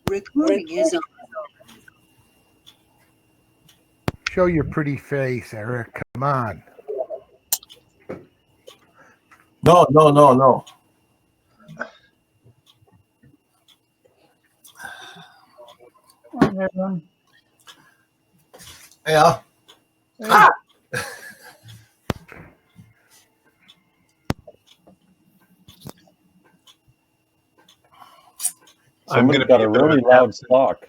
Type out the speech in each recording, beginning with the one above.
Recording is on. Show your pretty face, Eric. Come on. No. Yeah. Ah! I'm going to got a really loud clock.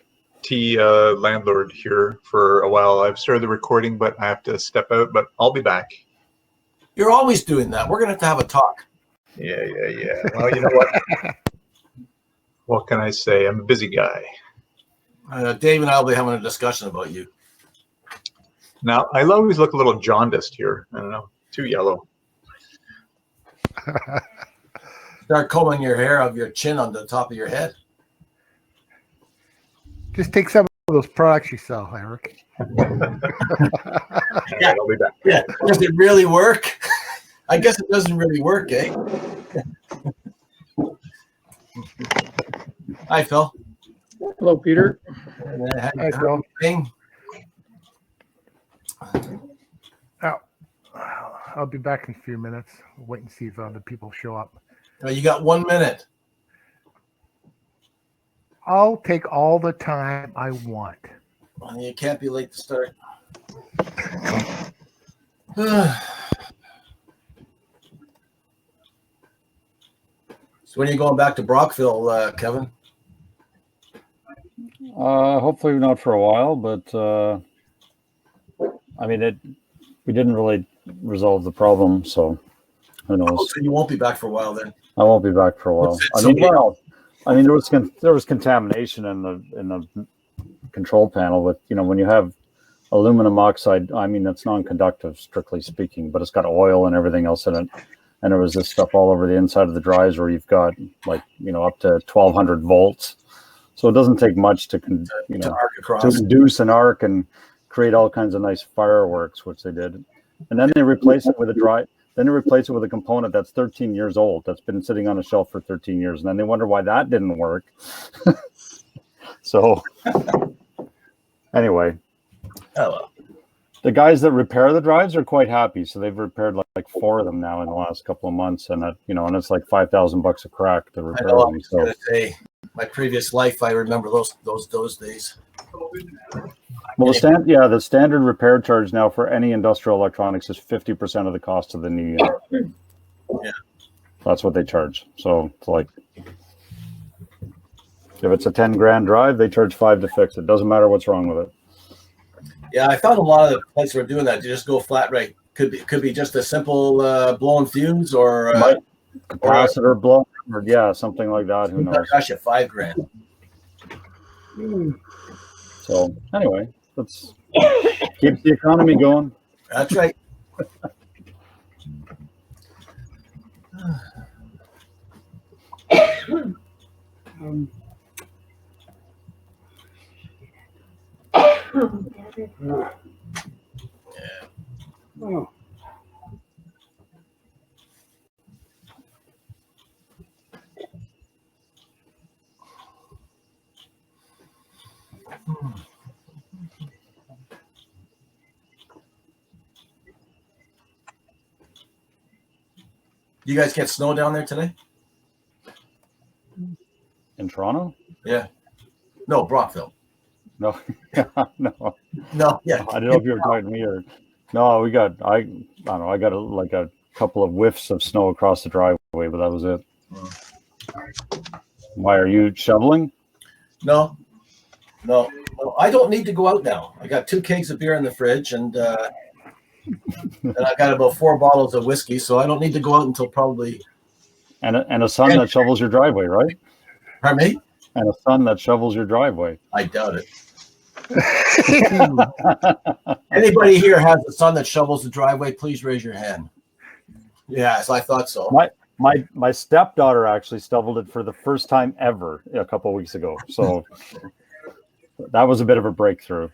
Landlord here for a while. I've started the recording, but I have to step out, but I'll be back. You're always doing that. We're going to have a talk. Yeah. Well, you know what? What can I say? I'm a busy guy. Dave and I will be having a discussion about you. Now, I always look a little jaundiced here. I don't know. Too yellow. Start combing your hair of your chin on the top of your head. Just take some of those products you sell, Eric. Yeah, I'll be back. Yeah. Does it really work? I guess it doesn't really work, eh? Hi, Phil. Hello, Peter. Hi, Phil. I'll be back in a few minutes. Wait and see if other people show up. You got 1 minute. I'll take all the time I want. Well, you can't be late to start. So when are you going back to Brockville, Kevin? Hopefully not for a while, but I mean, we didn't really resolve the problem, so who knows? Oh, so you won't be back for a while then. I won't be back for a while. I mean, there was contamination in the control panel with, when you have aluminum oxide. I mean, it's non-conductive, strictly speaking, but it's got oil and everything else in it. And there was this stuff all over the inside of the drives where you've got up to 1200 volts. So it doesn't take much to induce an arc and create all kinds of nice fireworks, which they did. And then they replace it with a drive. Then they replace it with a component that's 13 years old, that's been sitting on a shelf for 13 years. And then they wonder why that didn't work. So anyway, the guys that repair the drives are quite happy. So they've repaired like 4 of them now in the last couple of months. And and it's like $5,000 a crack to repair them. I was going to say, my previous life, I remember those days. Well, the standard repair charge now for any industrial electronics is 50% of the cost of the new unit. Yeah, that's what they charge. So it's like, if it's a 10 grand drive, they charge $5 to fix it. Doesn't matter what's wrong with it. Yeah, I found a lot of the places were doing that. You just go flat rate. Could be just a simple blown fuse or capacitor blown, or something like that. Who knows? Gosh, you $5 grand. So anyway, let's keep the economy going. That's right. Oh. You guys get snow down there today? In Toronto? Yeah. No, Brockville. No. No. No. Yeah. I don't know if you were talking to me or no. I got a couple of whiffs of snow across the driveway, but that was it. Why are you shoveling? No. I don't need to go out now. I got 2 kegs of beer in the fridge, and I got about 4 bottles of whiskey, so I don't need to go out until probably. And a son that shovels your driveway, right? Pardon me? And a son that shovels your driveway. I doubt it. Anybody here has a son that shovels the driveway? Please raise your hand. Yes, I thought so. My stepdaughter actually shoveled it for the first time ever a couple of weeks ago. So that was a bit of a breakthrough.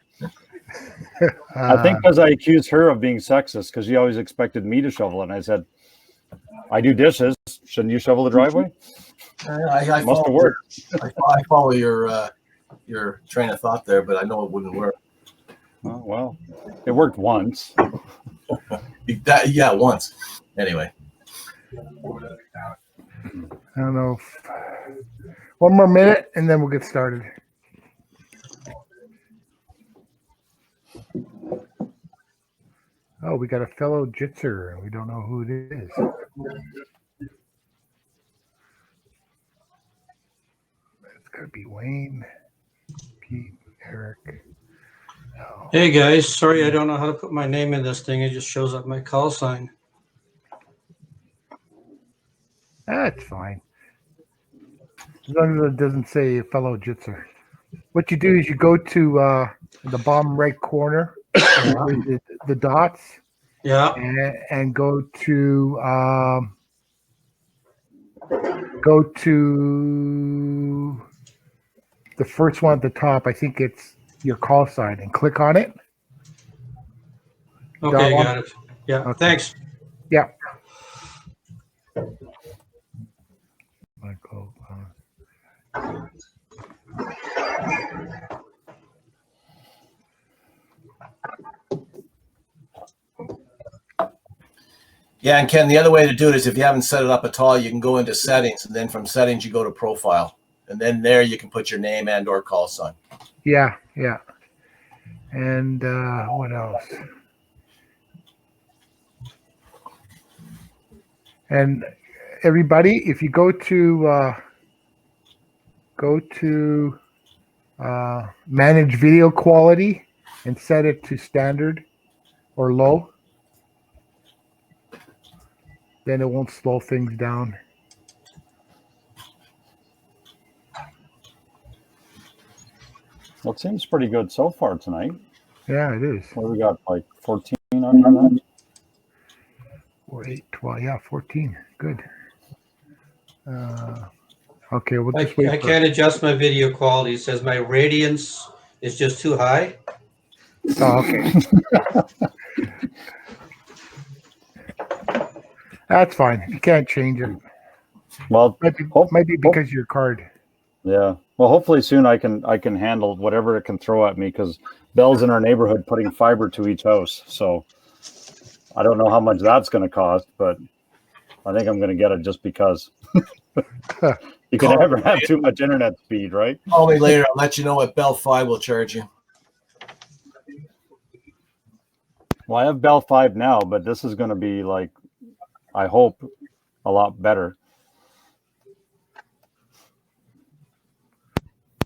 I think because I accused her of being sexist because she always expected me to shovel it. And I said, I do dishes. Shouldn't you shovel the driveway? I must have worked. I follow your your train of thought there, but I know it wouldn't work. Oh, well, it worked once. Yeah, once. Anyway. I don't know. One more minute, and then we'll get started. Oh, we got a fellow jitzer. We don't know who it is. It's got to be Wayne, Pete, Eric. Oh. Hey guys, sorry I don't know how to put my name in this thing. It just shows up my call sign. That's fine. As long as it doesn't say fellow jitzer. What you do is you go to the bottom right corner, the dots, Yeah. and go to the first one at the top. I think it's your call sign, and click on it. Okay, That one? got it. Yeah, Okay. thanks. Yeah. Michael. Yeah, and Ken, the other way to do it is if you haven't set it up at all, you can go into settings, and then from settings you go to profile, and then there you can put your name and or call sign. Yeah. And what else? And everybody, if you go to manage video quality and set it to standard or low, then it won't slow things down. Well, it seems pretty good so far tonight. Yeah, it is. What do we got, like 14 under that? 4, 8, 12. Yeah, 14. Good. Okay, we'll just wait. I can't adjust my video quality. It says my radiance is just too high. Oh, okay. That's fine. You can't change it. Well, Might be because of your card. yeah. Well, hopefully soon I can handle whatever it can throw at me, because Bell's in our neighborhood putting fiber to each house. So I don't know how much that's going to cost, but I think I'm going to get it just because. You can never have too much internet speed, right? Call me later. I'll let you know what Bell 5 will charge you. Well, I have Bell 5 now, but this is going to be, like, I hope, a lot better.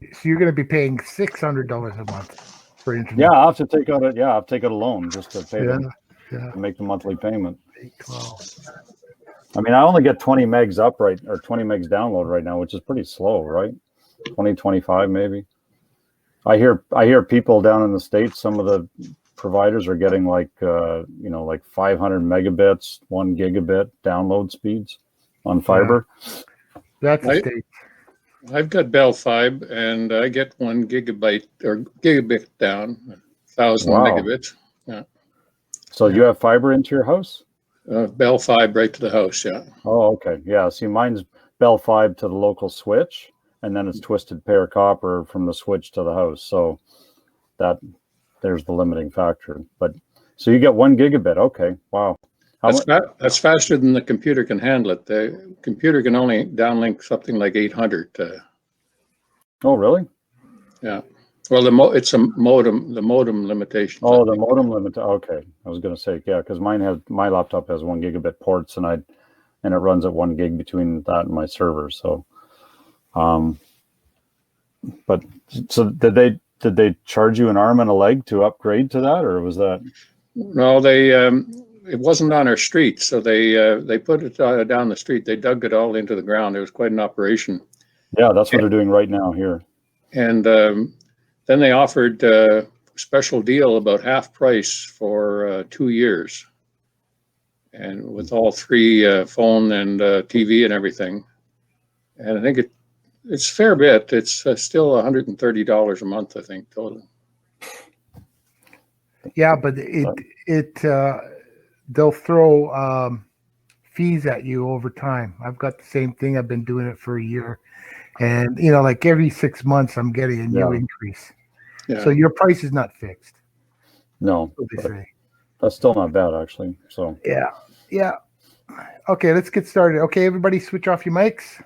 So you're going to be paying $600 a month for internet. Yeah, I'll have to take out a loan just to pay them, Yeah. to make the monthly payment. 8, 12. I mean, I only get 20 megs or 20 megs download right now, which is pretty slow, right? 20, 25 maybe. I hear people down in the States, some of the providers are getting like 500 megabits, 1 gigabit download speeds on fiber. That's a state. I've got Bell 5 and I get 1 gigabyte or gigabit down, 1,000 Wow. megabits. Yeah. So you have fiber into your house? Bell 5 right to the house. Yeah. Oh, okay. Yeah. See, mine's Bell 5 to the local switch, and then it's twisted pair copper from the switch to the house. So there's the limiting factor. But so you get 1 gigabit. Okay. Wow. That's faster than the computer can handle it. The computer can only downlink something like 800. Oh, really? Yeah. Well, it's a modem. The modem limitation. Oh, the modem limit. Okay, I was going to say, yeah, because my laptop has 1 gigabit ports, and it runs at 1 gig between that and my server. So, but so did they charge you an arm and a leg to upgrade to that, or was that? No, it wasn't on our street, so they put it down the street. They dug it all into the ground. It was quite an operation. Yeah, that's what they're doing right now here. And then they offered a special deal about half price for 2 years, and with all 3 phone and TV and everything. And I think it's a fair bit. It's still $130 a month, I think, total. Yeah, but they'll throw fees at you over time. I've got the same thing. I've been doing it for a year, And like every 6 months, I'm getting a new Yeah. increase. Yeah. So your price is not fixed. No, What they say. that's still not bad actually. So Yeah. Yeah. Okay, let's get started. Okay, everybody, switch off your mics.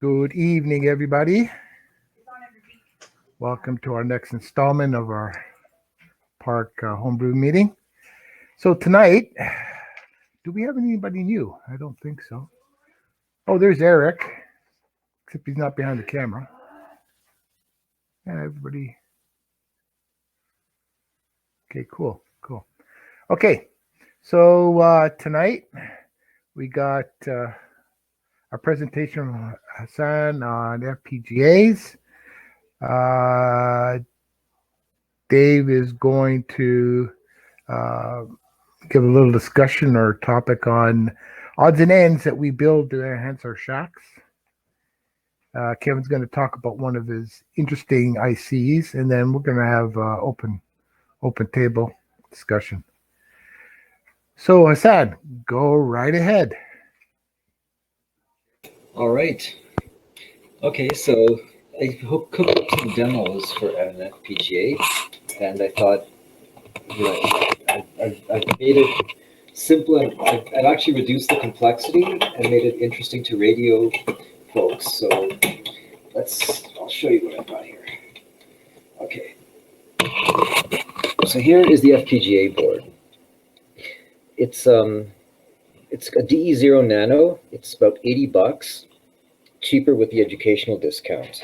Good evening, everybody. Welcome to our next installment of our PARC Homebrew meeting. So tonight, do we have anybody new? I don't think so. Oh, there's Eric, except he's not behind the camera. Yeah, everybody. Okay, cool. Okay, so tonight we got a presentation from Hassan on FPGAs. Dave is going to give a little discussion or topic on odds and ends that we build to enhance our shacks. Kevin's going to talk about one of his interesting ICs, and then we're going to have open table discussion. So Hassan, go right ahead. All right. Okay, so I cooked up some demos for an FPGA, and I thought, I've made it simple. I've actually reduced the complexity and made it interesting to radio folks. So I'll show you what I've got here. Okay. So here is the FPGA board. It's a DE0 Nano. It's about $80, cheaper with the educational discount.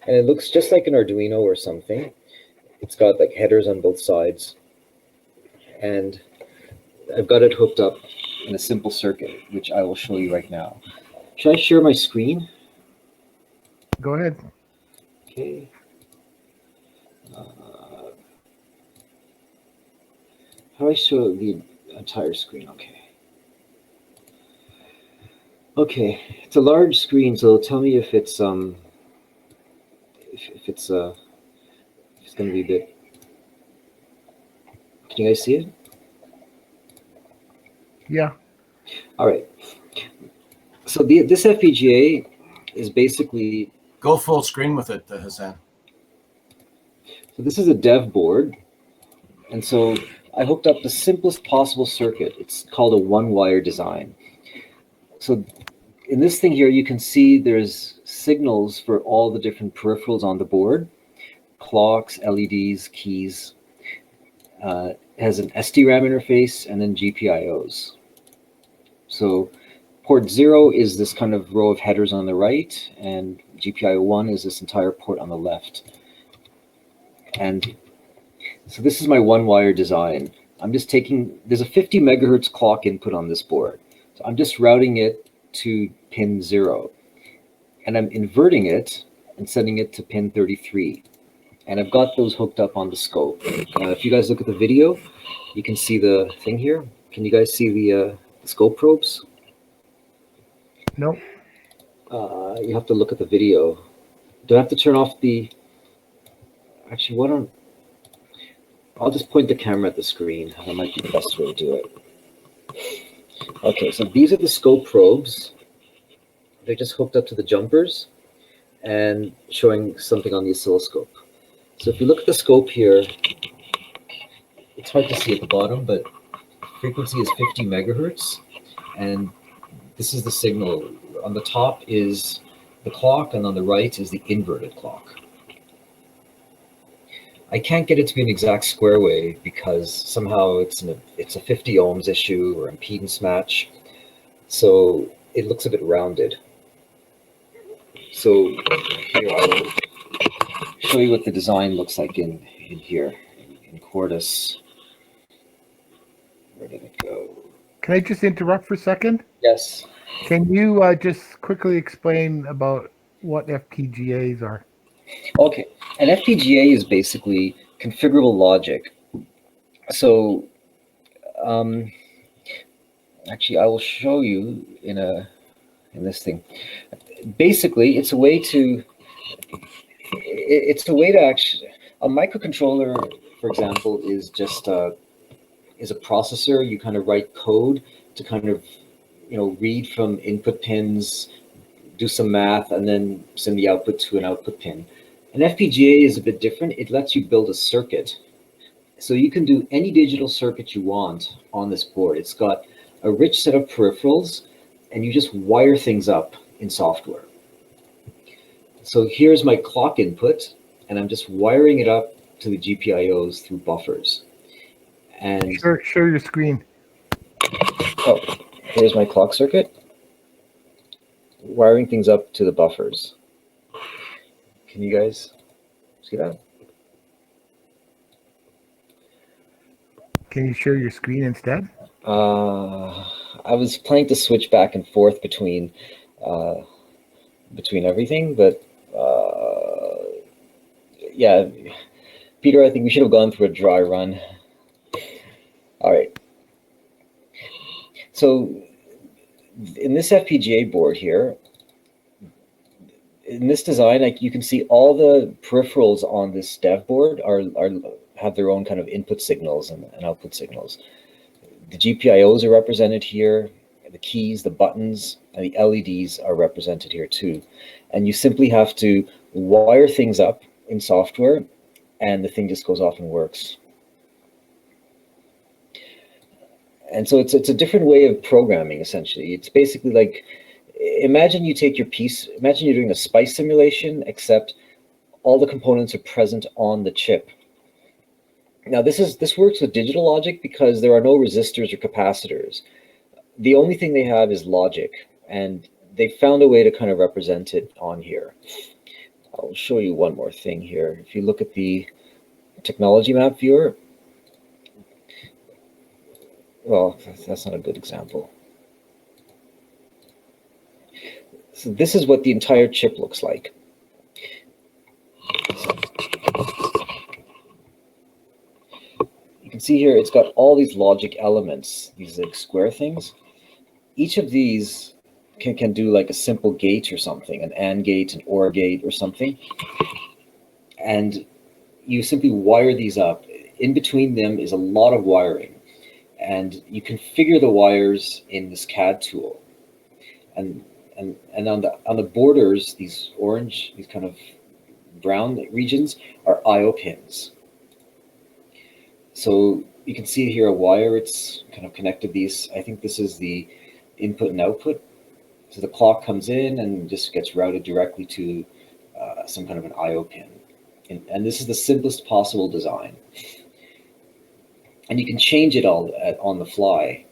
And it looks just like an Arduino or something. It's got like headers on both sides. And I've got it hooked up in a simple circuit, which I will show you right now. Should I share my screen? Go ahead. Okay. How do I show the entire screen? Okay, it's a large screen, so tell me if it's going to be a bit. Can you guys see it? Yeah. All right. So this FPGA is basically. Go full screen with it, Hassan. So this is a dev board, and so I hooked up the simplest possible circuit. It's called a one-wire design. So in this thing here, you can see there's signals for all the different peripherals on the board, clocks, LEDs, keys. It has an SDRAM interface and then GPIOs. So port 0 is this kind of row of headers on the right, and GPIO 1 is this entire port on the left. And so this is my one-wire design. I'm just there's a 50 megahertz clock input on this board. So I'm just routing it to pin 0. And I'm inverting it and sending it to pin 33. And I've got those hooked up on the scope. If you guys look at the video, you can see the thing here. Can you guys see the scope probes? Nope. You have to look at the video. Do I have to turn off the... Actually, I'll just point the camera at the screen. That might be the best way to do it. Okay, so these are the scope probes. They're just hooked up to the jumpers and showing something on the oscilloscope. So if you look at the scope here, it's hard to see at the bottom, but frequency is 50 megahertz. And this is the signal. On the top is the clock, and on the right is the inverted clock. I can't get it to be an exact square wave because somehow it's a 50 ohms issue or impedance match. So it looks a bit rounded. So here I will show you what the design looks like in here, in Quartus. Where did it go? Can I just interrupt for a second? Yes. Can you just quickly explain about what FPGAs are? Okay, an FPGA is basically configurable logic. So, actually, I will show you in this thing. Basically, it's a way to actually, a microcontroller, for example, is just is a processor. You kind of write code to kind of read from input pins, do some math, and then send the output to an output pin. An FPGA is a bit different. It lets you build a circuit. So you can do any digital circuit you want on this board. It's got a rich set of peripherals, and you just wire things up in software. So here's my clock input, and I'm just wiring it up to the GPIOs through buffers. And Show your screen. oh, here's my clock circuit. Wiring things up to the buffers. Can you guys see that? Can you share your screen instead? I was planning to switch back and forth between everything, but yeah, Peter, I think we should have gone through a dry run. All right. So in this FPGA board here, in this design, like you can see all the peripherals on this dev board have their own kind of input signals and output signals. The GPIOs are represented here, the keys, the buttons, and the LEDs are represented here too. And you simply have to wire things up in software, and the thing just goes off and works. And so it's a different way of programming, essentially. It's basically like, imagine you take your piece, imagine you're doing a spice simulation, except all the components are present on the chip. Now this works with digital logic because there are no resistors or capacitors. The only thing they have is logic, and they found a way to kind of represent it on here. I'll show you one more thing here. If you look at the technology map viewer, well, that's not a good example. So this is what the entire chip looks like. You can see here, it's got all these logic elements, these like square things. Each of these can do like a simple gate or something, an AND gate, an OR gate or something. And you simply wire these up. In between them is a lot of wiring. And you configure the wires in this CAD tool. And on the borders, these orange, these kind of brown regions are IO pins. So you can see here a wire, it's kind of connected these. I think this is the input and output. So the clock comes in and just gets routed directly to some kind of an IO pin. And this is the simplest possible design. And you can change it all on the fly.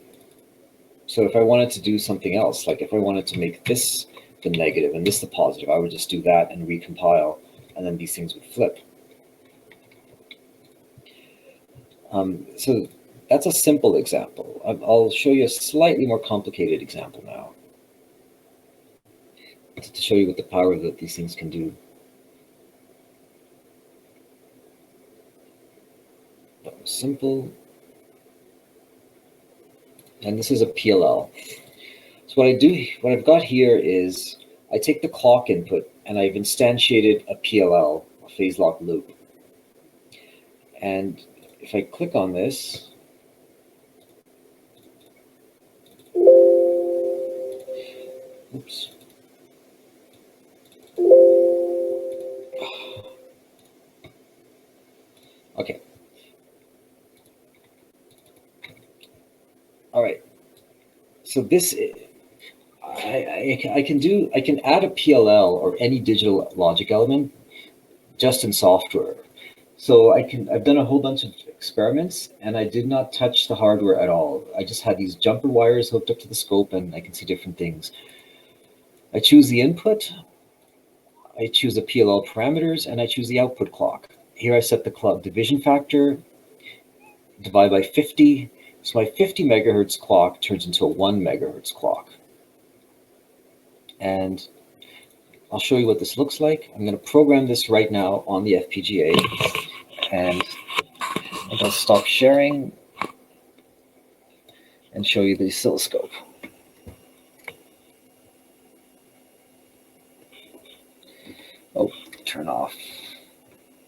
So if I wanted to do something else, like if I wanted to make this the negative and this the positive, I would just do that and recompile, and then these things would flip. So that's a simple example. I'll show you a slightly more complicated example now to show you what the power that these things can do. That was simple. And this is a PLL. So what I've got here is I take the clock input and I've instantiated a PLL, a phase lock loop. And if I click on this, oops. Okay. All right. So this, I can add a PLL or any digital logic element just in software. So I've done a whole bunch of experiments and I did not touch the hardware at all. I just had these jumper wires hooked up to the scope and I can see different things. I choose the input, I choose the PLL parameters, and I choose the output clock. Here I set the clock division factor, divide by 50. So my 50 megahertz clock turns into a 1 megahertz clock. And I'll show you what this looks like. I'm going to program this right now on the FPGA. And I'm going to stop sharing and show you the oscilloscope. Oh, turn off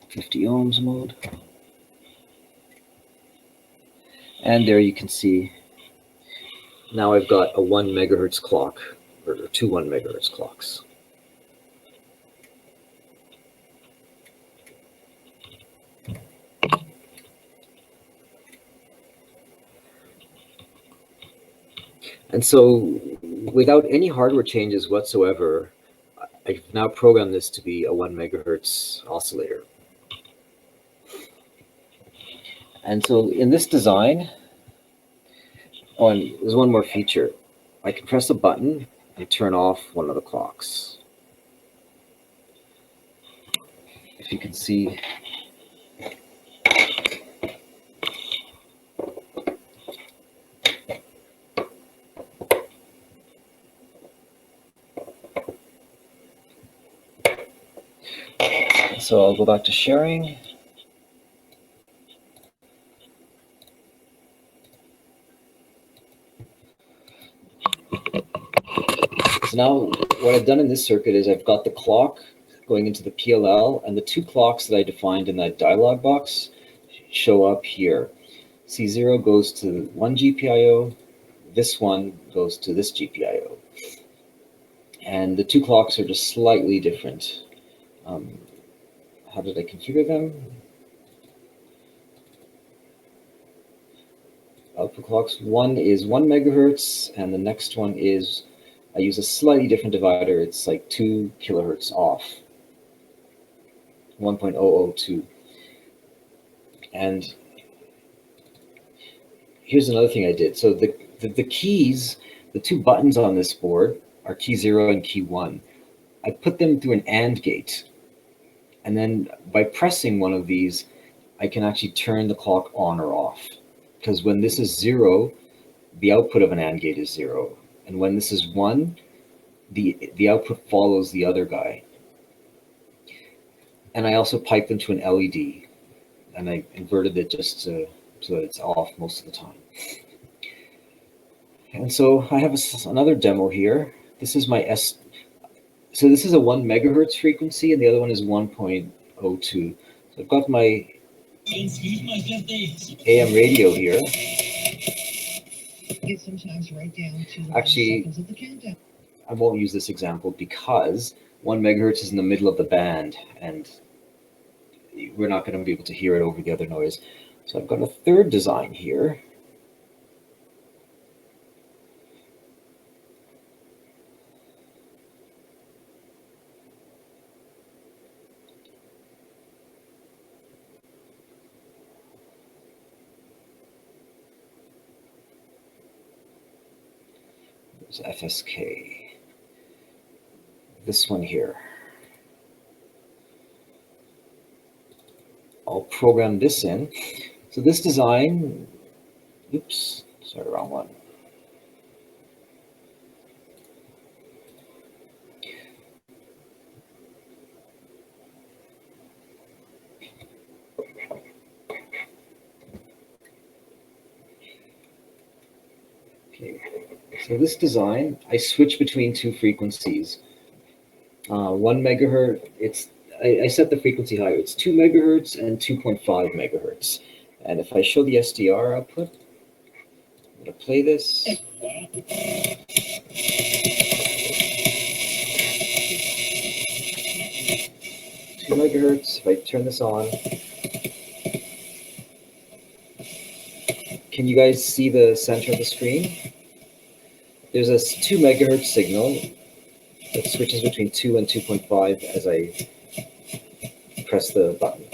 50 ohms mode. And there you can see now I've got a 1 megahertz clock, or two 1 megahertz clocks. And so without any hardware changes whatsoever, I've now programmed this to be a 1 megahertz oscillator. And so in this design, oh, and there's one more feature. I can press a button and turn off one of the clocks. If you can see, so I'll go back to sharing. So now what I've done in this circuit is I've got the clock going into the PLL, and the two clocks that I defined in that dialog box show up here. C0 goes to one GPIO, this one goes to this GPIO. And the two clocks are just slightly different. How did I configure them? Output clocks, one is 1 megahertz, and the next one is, I use a slightly different divider. It's like 2 kilohertz off, 1.002. And here's another thing I did. So the keys, the two buttons on this board are key 0 and key 1. I put them through an AND gate. And then by pressing one of these, I can actually turn the clock on or off. Because when this is 0, the output of an AND gate is 0. And when this is 1, the output follows the other guy. And I also piped them to an LED. And I inverted it just so that it's off most of the time. And so I have another demo here. This is my so this is a 1 megahertz frequency, and the other one is 1.02. So I've got my AM radio here. Actually, I won't use this example because 1 megahertz is in the middle of the band, and we're not going to be able to hear it over the other noise. So I've got a third design here. There's FSK. This one here. I'll program this in. So this design, oops, sorry, wrong one. Okay, so this design, I switch between two frequencies. 1 megahertz, I set the frequency higher. It's 2 megahertz and 2.5 megahertz. And if I show the SDR output, I'm going to play this. 2 megahertz. If I turn this on, can you guys see the center of the screen? There's a 2 megahertz signal that switches between 2 and 2.5 as I press the button.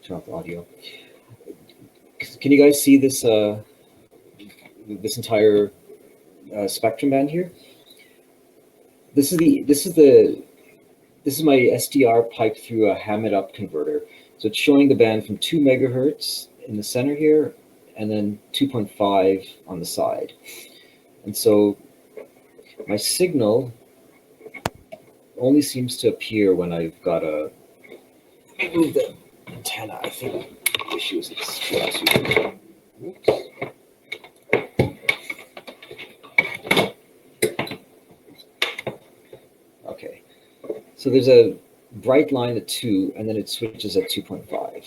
Turn off the audio. Can you guys see this this entire spectrum band here? This is my SDR piped through a ham-it up converter. So it's showing the band from 2 megahertz in the center here, and then 2.5 on the side. And so my signal only seems to appear when I've got a move the antenna. I think the issue is it's last week. Oops. Okay. So there's a bright line at 2, and then it switches at 2.5.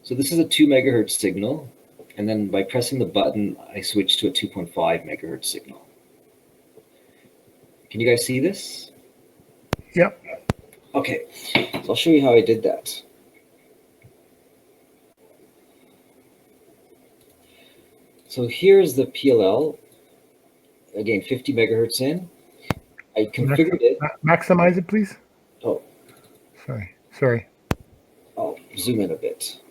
So this is a 2 megahertz signal, and then by pressing the button, I switch to a 2.5 megahertz signal. Can you guys see this? Yep. Okay, so I'll show you how I did that. So here's the PLL, again, 50 megahertz in. I configured it. Maximize it, please. Oh, Sorry. I'll zoom in a bit.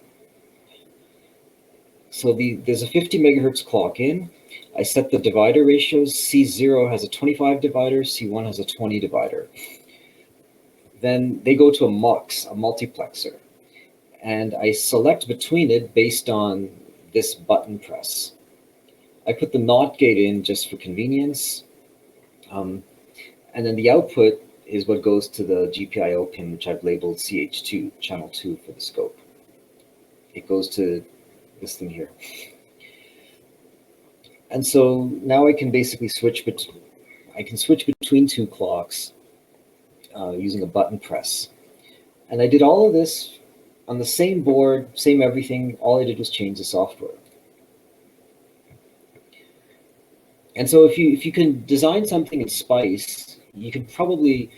So there's a 50 megahertz clock in. I set the divider ratios. C0 has a 25 divider, C1 has a 20 divider. Then they go to a MUX, a multiplexer. And I select between it based on this button press. I put the NOT gate in just for convenience. And then the output is what goes to the GPIO pin, which I've labeled CH2, channel 2 for the scope. It goes to this thing here. And so now I can basically switch between 2 clocks using a button press. And I did all of this on the same board, same everything. All I did was change the software. And so if you can design something in Spice, you can probably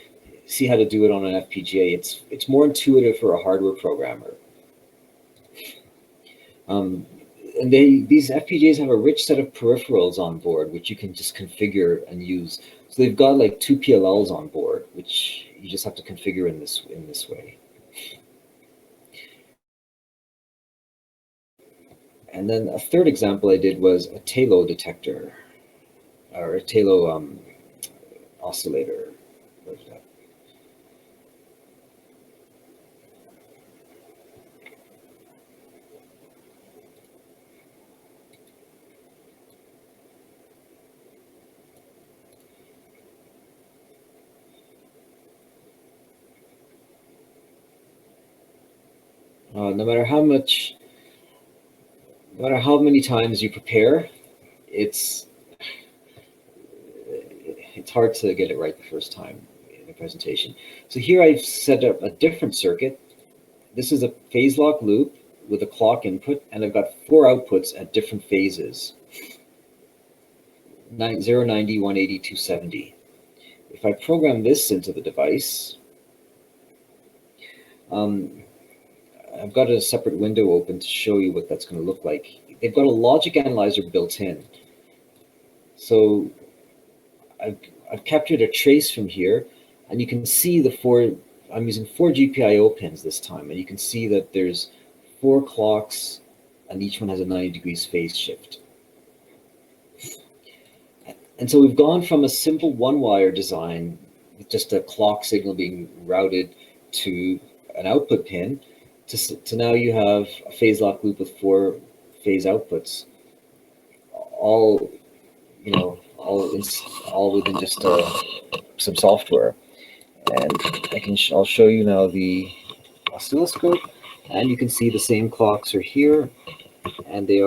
see how to do it on an FPGA. It's more intuitive for a hardware programmer. And these FPGAs have a rich set of peripherals on board, which you can just configure and use. So they've got like 2 PLLs on board, which you just have to configure in this way. And then a third example I did was a TALO detector, or a TALO oscillator. What is that? No matter how many times you prepare, it's hard to get it right the first time in a presentation. So here I've set up a different circuit. This is a phase lock loop with a clock input, and I've got 4 outputs at different phases. 0, 90, 180, 270. If I program this into the device, I've got a separate window open to show you what that's going to look like. They've got a logic analyzer built in. So I've captured a trace from here, and you can see I'm using 4 GPIO pins this time, and you can see that there's 4 clocks, and each one has a 90 degrees phase shift. And so we've gone from a simple 1-wire design with just a clock signal being routed to an output pin to now you have a phase lock loop with 4 phase outputs, all within just some software. And I'll show you now the oscilloscope, and you can see the same clocks are here, and they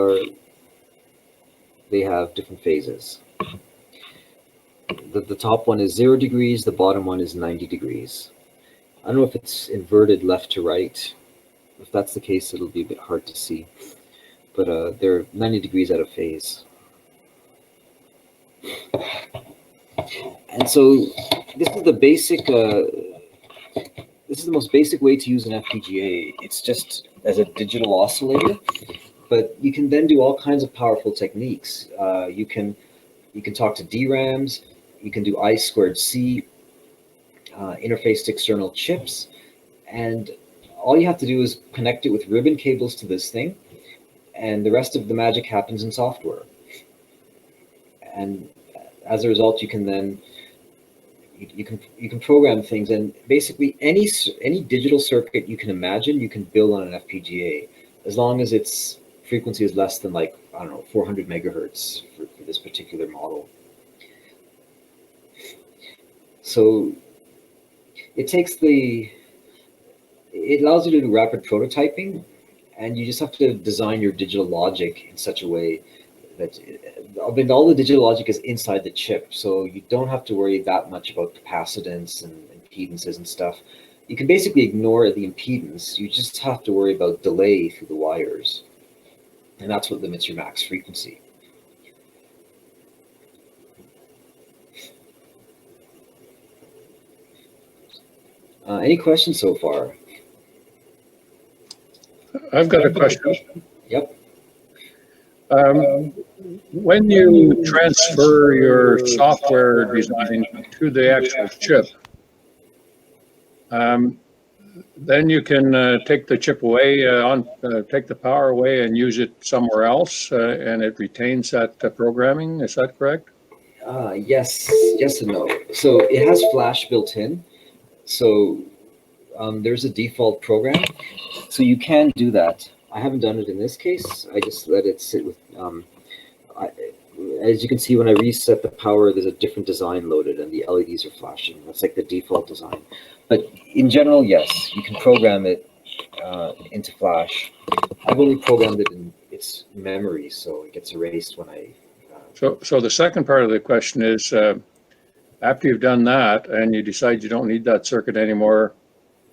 have different phases. The top one is 0 degrees, the bottom one is 90 degrees. I don't know if it's inverted left to right. If that's the case, it'll be a bit hard to see. But they're 90 degrees out of phase. And so this is the basic. This is the most basic way to use an FPGA. It's just as a digital oscillator, but you can then do all kinds of powerful techniques. You can talk to DRAMs. You can do I2C, interface to external chips, and all you have to do is connect it with ribbon cables to this thing, and the rest of the magic happens in software. And as a result, you can then you can program things, and basically any digital circuit you can imagine, you can build on an FPGA, as long as its frequency is less than, like, I don't know, 400 megahertz for this particular model. So it allows you to do rapid prototyping, and you just have to design your digital logic in such a way that, I mean, all the digital logic is inside the chip, so you don't have to worry that much about capacitance and impedances and stuff. You can basically ignore the impedance. You just have to worry about delay through the wires, and that's what limits your max frequency. Any questions so far? I've got a question. Yep. When you transfer your software design to the actual chip, then you can take the chip away, take the power away and use it somewhere else, and it retains that programming. Is that correct? Yes and no. So it has Flash built in. So there's a default program. So you can do that. I haven't done it in this case. I just let it sit with, as you can see, when I reset the power, there's a different design loaded and the LEDs are flashing. That's like the default design. But in general, yes, you can program it into Flash. I've only programmed it in its memory, so it gets erased when I... So the second part of the question is, after you've done that and you decide you don't need that circuit anymore,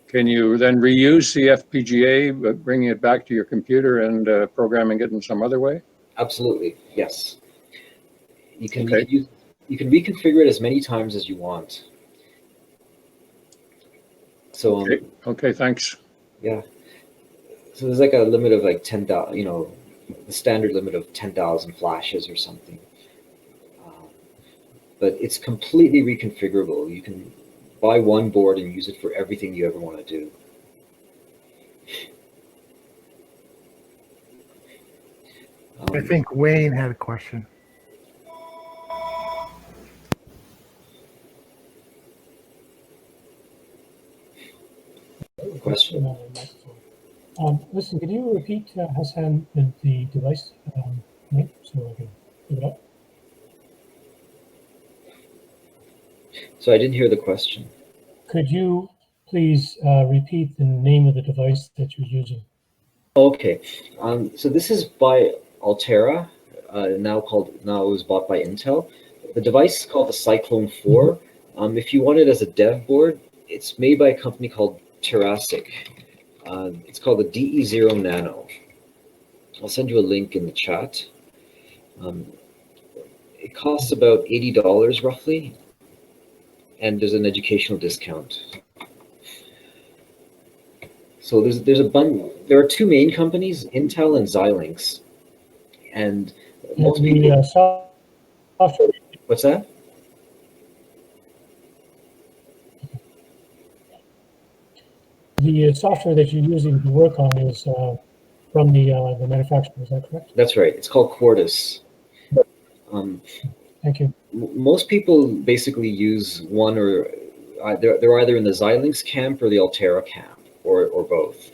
can you then reuse the FPGA, but bringing it back to your computer and programming it in some other way? Absolutely, yes. You can Okay. you can reconfigure it as many times as you want. So Okay, thanks. yeah. So there's like a limit of like 10,000, you know, the standard limit of 10,000 flashes or something. But it's completely reconfigurable. You can buy one board and use it for everything you ever want to do. I think Wayne had a question. Question? Listen, could you repeat, Hassan, the device name so I can look it up? So I didn't hear the question. Could you please repeat the name of the device that you're using? Okay, so this is by Altera, now it was bought by Intel. The device is called the Cyclone 4. If you want it as a dev board, it's made by a company called Terasic. It's called the DE0 Nano. I'll send you a link in the chat. It costs about $80 roughly, and there's an educational discount. So there's a bunch. There are two main companies, Intel and Xilinx, and most people. The software. What's that? The software that you're using to work on is from the manufacturer. Is that correct? That's right. It's called Quartus. Thank you. Most people basically use one or they're either in the Xilinx camp or the Altera camp, or both.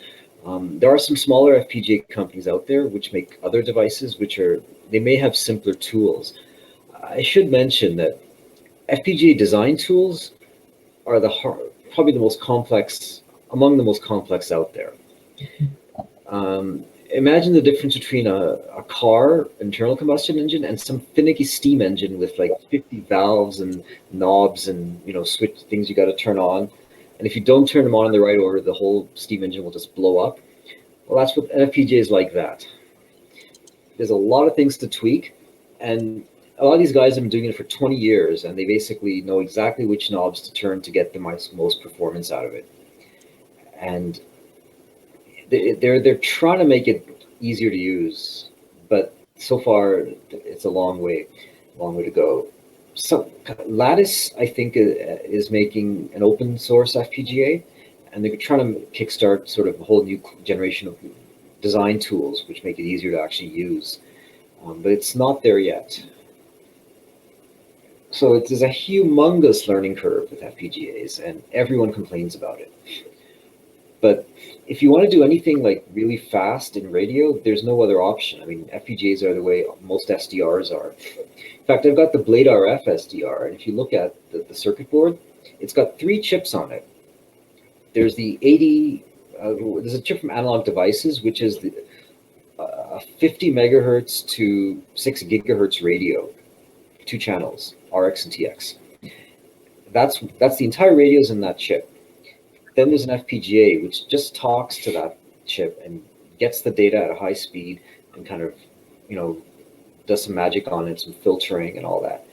There are some smaller FPGA companies out there which make other devices, they may have simpler tools. I should mention that FPGA design tools are probably the most complex, among the most complex out there. Imagine the difference between a car, internal combustion engine, and some finicky steam engine with like 50 valves and knobs and switch things you got to turn on. And if you don't turn them on in the right order, the whole steam engine will just blow up. Well, that's what an FPGA is like that. There's a lot of things to tweak, and a lot of these guys have been doing it for 20 years, and they basically know exactly which knobs to turn to get the most performance out of it. And they're trying to make it easier to use, but so far it's a long way to go. So Lattice, I think, is making an open source FPGA, and they're trying to kickstart sort of a whole new generation of design tools which make it easier to actually use, but it's not there yet. So there's a humongous learning curve with FPGAs, and everyone complains about it. But if you want to do anything like really fast in radio, there's no other option. I mean, FPGAs are the way most SDRs are. In fact, I've got the Blade RF SDR, and if you look at the circuit board, it's got 3 chips on it. There's the 80, there's a chip from Analog Devices, which is a 50 megahertz to 6 gigahertz radio, 2 channels, RX and TX. That's the entire radios in that chip. Then there's an FPGA, which just talks to that chip and gets the data at a high speed and kind of, does some magic on it, some filtering and all that.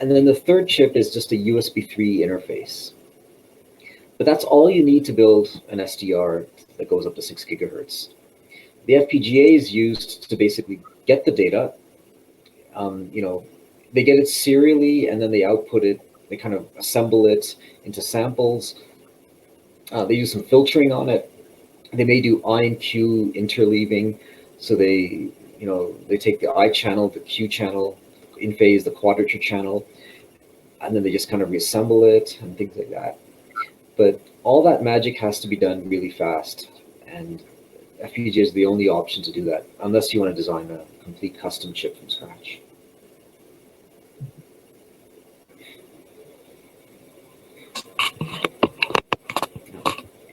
And then the third chip is just a USB 3 interface. But that's all you need to build an SDR that goes up to 6 gigahertz. The FPGA is used to basically get the data. They get it serially and then they output it. They kind of assemble it into samples. They do some filtering on it. They may do I and Q interleaving. So they take the I channel, the Q channel, in phase, the quadrature channel, and then they just kind of reassemble it and things like that. But all that magic has to be done really fast. And FPGA is the only option to do that, unless you want to design a complete custom chip from scratch.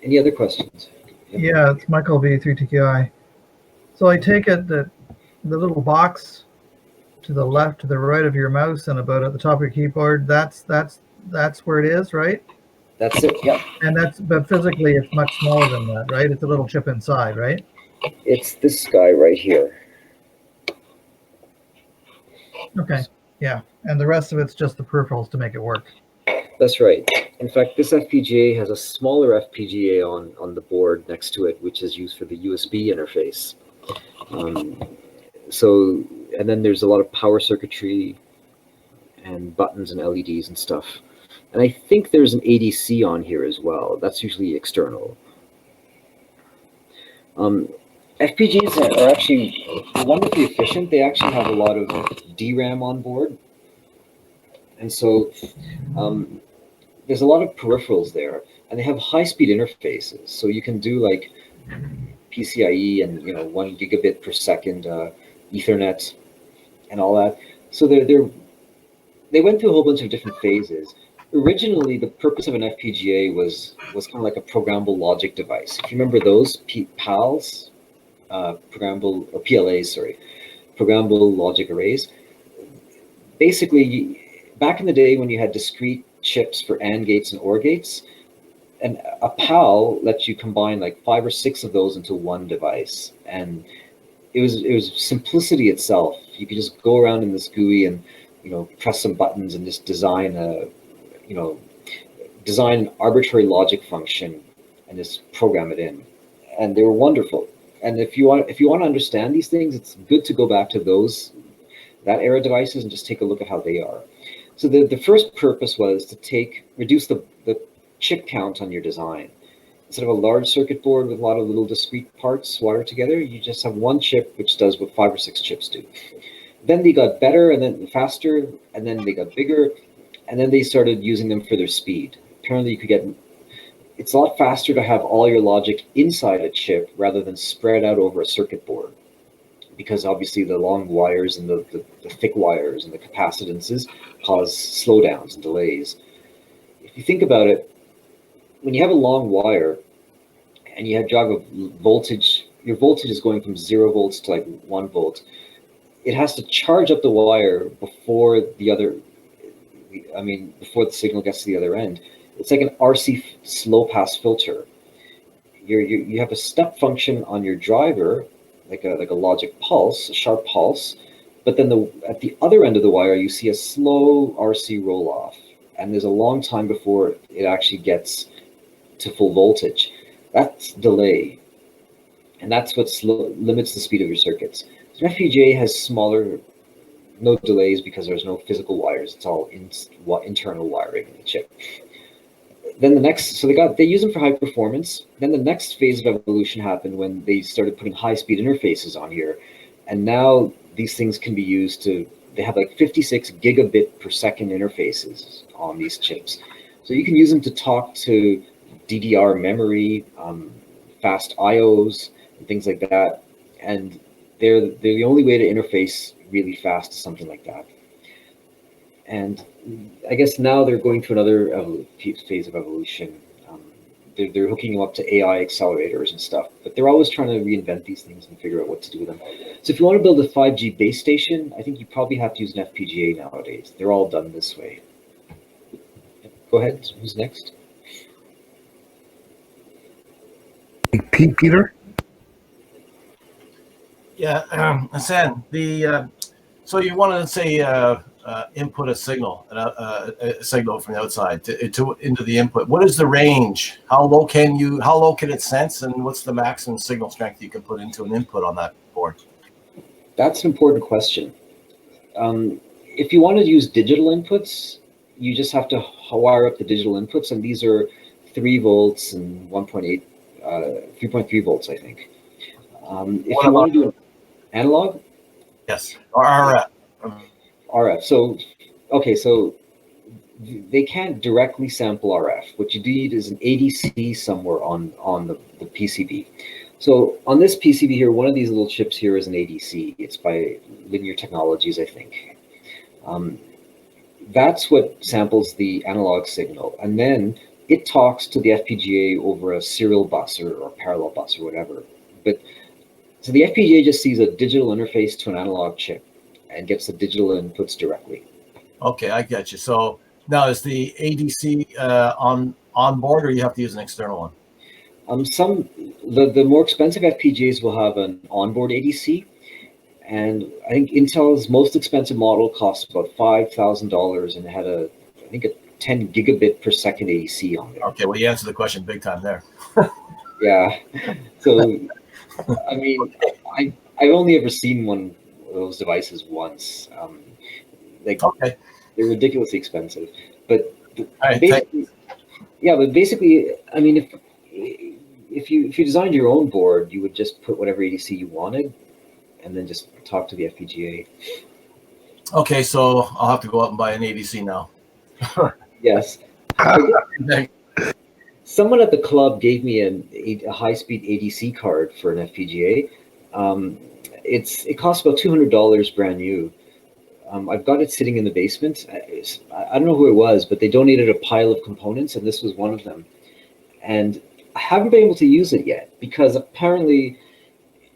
Any other questions? Yeah, it's Michael V3TQI. So I take it that the little box to the left, to the right of your mouse, and about at the top of your keyboard, that's where it is, right? That's it. Yeah. And but physically, it's much smaller than that, right? It's a little chip inside, right? It's this guy right here. Okay. Yeah. And the rest of it's just the peripherals to make it work. That's right. In fact, this FPGA has a smaller FPGA on the board next to it, which is used for the USB interface. And then there's a lot of power circuitry and buttons and LEDs and stuff. And I think there's an ADC on here as well. That's usually external. FPGAs are actually wonderfully efficient. They actually have a lot of DRAM on board. And so there's a lot of peripherals there. And they have high-speed interfaces. So you can do like PCIe and 1 gigabit per second Ethernet and all that. So they went through a whole bunch of different phases. Originally, the purpose of an FPGA was kind of like a programmable logic device. If you remember those PALs, programmable logic arrays. Basically, back in the day when you had discrete chips for AND gates and OR gates, and a PAL lets you combine like 5 or 6 of those into one device, and it was simplicity itself. You could just go around in this GUI and press some buttons and just design an arbitrary logic function and just program it in, and they were wonderful. And if you want to understand these things, it's good to go back to that era devices and just take a look at how they are. So the first purpose was to reduce the chip count on your design. Instead of a large circuit board with a lot of little discrete parts wired together, you just have one chip which does what 5 or 6 chips do. Then they got better and then faster, and then they got bigger, and then they started using them for their speed. Apparently it's a lot faster to have all your logic inside a chip rather than spread out over a circuit board, because obviously the long wires and the thick wires and the capacitances cause slowdowns and delays. If you think about it, when you have a long wire and you drive a voltage, your voltage is going from 0 volts to like 1 volt. It has to charge up the wire before the signal gets to the other end. It's like an RC slow pass filter. You have a step function on your driver, like a logic pulse, a sharp pulse, but then at the other end of the wire you see a slow RC roll off, and there's a long time before it actually gets to full voltage. That's delay, and that's what limits the speed of your circuits. So FPGA has no delays because there's no physical wires. It's all internal wiring in the chip. Then they use them for high performance. Then the next phase of evolution happened when they started putting high-speed interfaces on here, and now these things can be used they have like 56 gigabit per second interfaces on these chips. So you can use them to talk to DDR memory, fast IOs, and things like that. And they're the only way to interface really fast to something like that. And I guess now they're going through another phase of evolution. they're hooking them up to AI accelerators and stuff, but they're always trying to reinvent these things and figure out what to do with them. So if you want to build a 5G base station, I think you probably have to use an FPGA nowadays. They're all done this way. Go ahead. Who's next? Peter? Yeah, Hassan, so you want to say input a signal from the outside into the input. What is the range? How low can it sense, and what's the maximum signal strength you can put into an input on that board? That's an important question. If you want to use digital inputs, you just have to wire up the digital inputs, and these are 3 volts and 1.8, 3.3 volts, I think. If you want to do an analog? Yes, or RF. RF. So, okay, so they can't directly sample RF. What you need is an ADC somewhere on the PCB. So on this PCB here, one of these little chips here is an ADC. It's by Linear Technologies, I think. That's what samples the analog signal. And then it talks to the FPGA over a serial bus or parallel bus or whatever. So the FPGA just sees a digital interface to an analog chip and gets the digital inputs directly. Okay, I get you. So now is the ADC on board, or you have to use an external one? The more expensive FPGAs will have an onboard ADC, and I think Intel's most expensive model cost about $5,000 and had a 10 gigabit per second ADC on there. Okay, well, you answered the question big time there. Yeah. So, I mean, I've only ever seen one of those devices once. Okay. They're ridiculously expensive. But Right, basically, I mean, if you designed your own board, you would just put whatever ADC you wanted, and then just talk to the FPGA. Okay, so I'll have to go out and buy an ADC now. Yes. Someone at the club gave me a high-speed ADC card for an FPGA. It costs about $200 brand new. I've got it sitting in the basement. I don't know who it was, but they donated a pile of components, and this was one of them. And I haven't been able to use it yet because apparently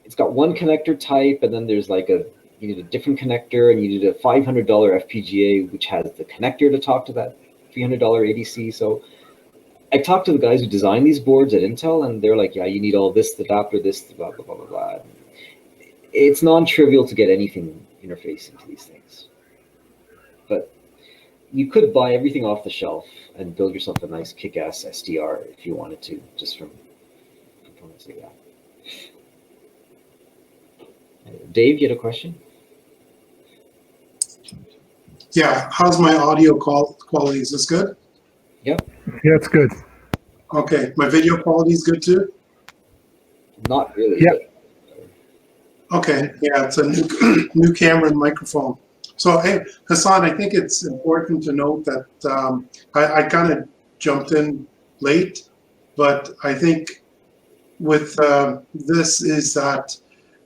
it's got one connector type, and then there's like you need a different connector, and you need a $500 FPGA, which has the connector to talk to that $300 ADC. So I talked to the guys who design these boards at Intel, and they're like, yeah, you need all this adapter, this, blah, blah, blah, blah, blah. It's non-trivial to get anything interfaced into these things. But you could buy everything off the shelf and build yourself a nice kick-ass SDR if you wanted to, just from components like that. Dave, you had a question? Yeah, how's my audio quality? Is this good? Yep. Yeah, it's good. Okay, my video quality is good too? Not really. Yep. Okay, yeah, it's a new camera and microphone. So, hey, Hassan, I think it's important to note that I kind of jumped in late, but I think with this is that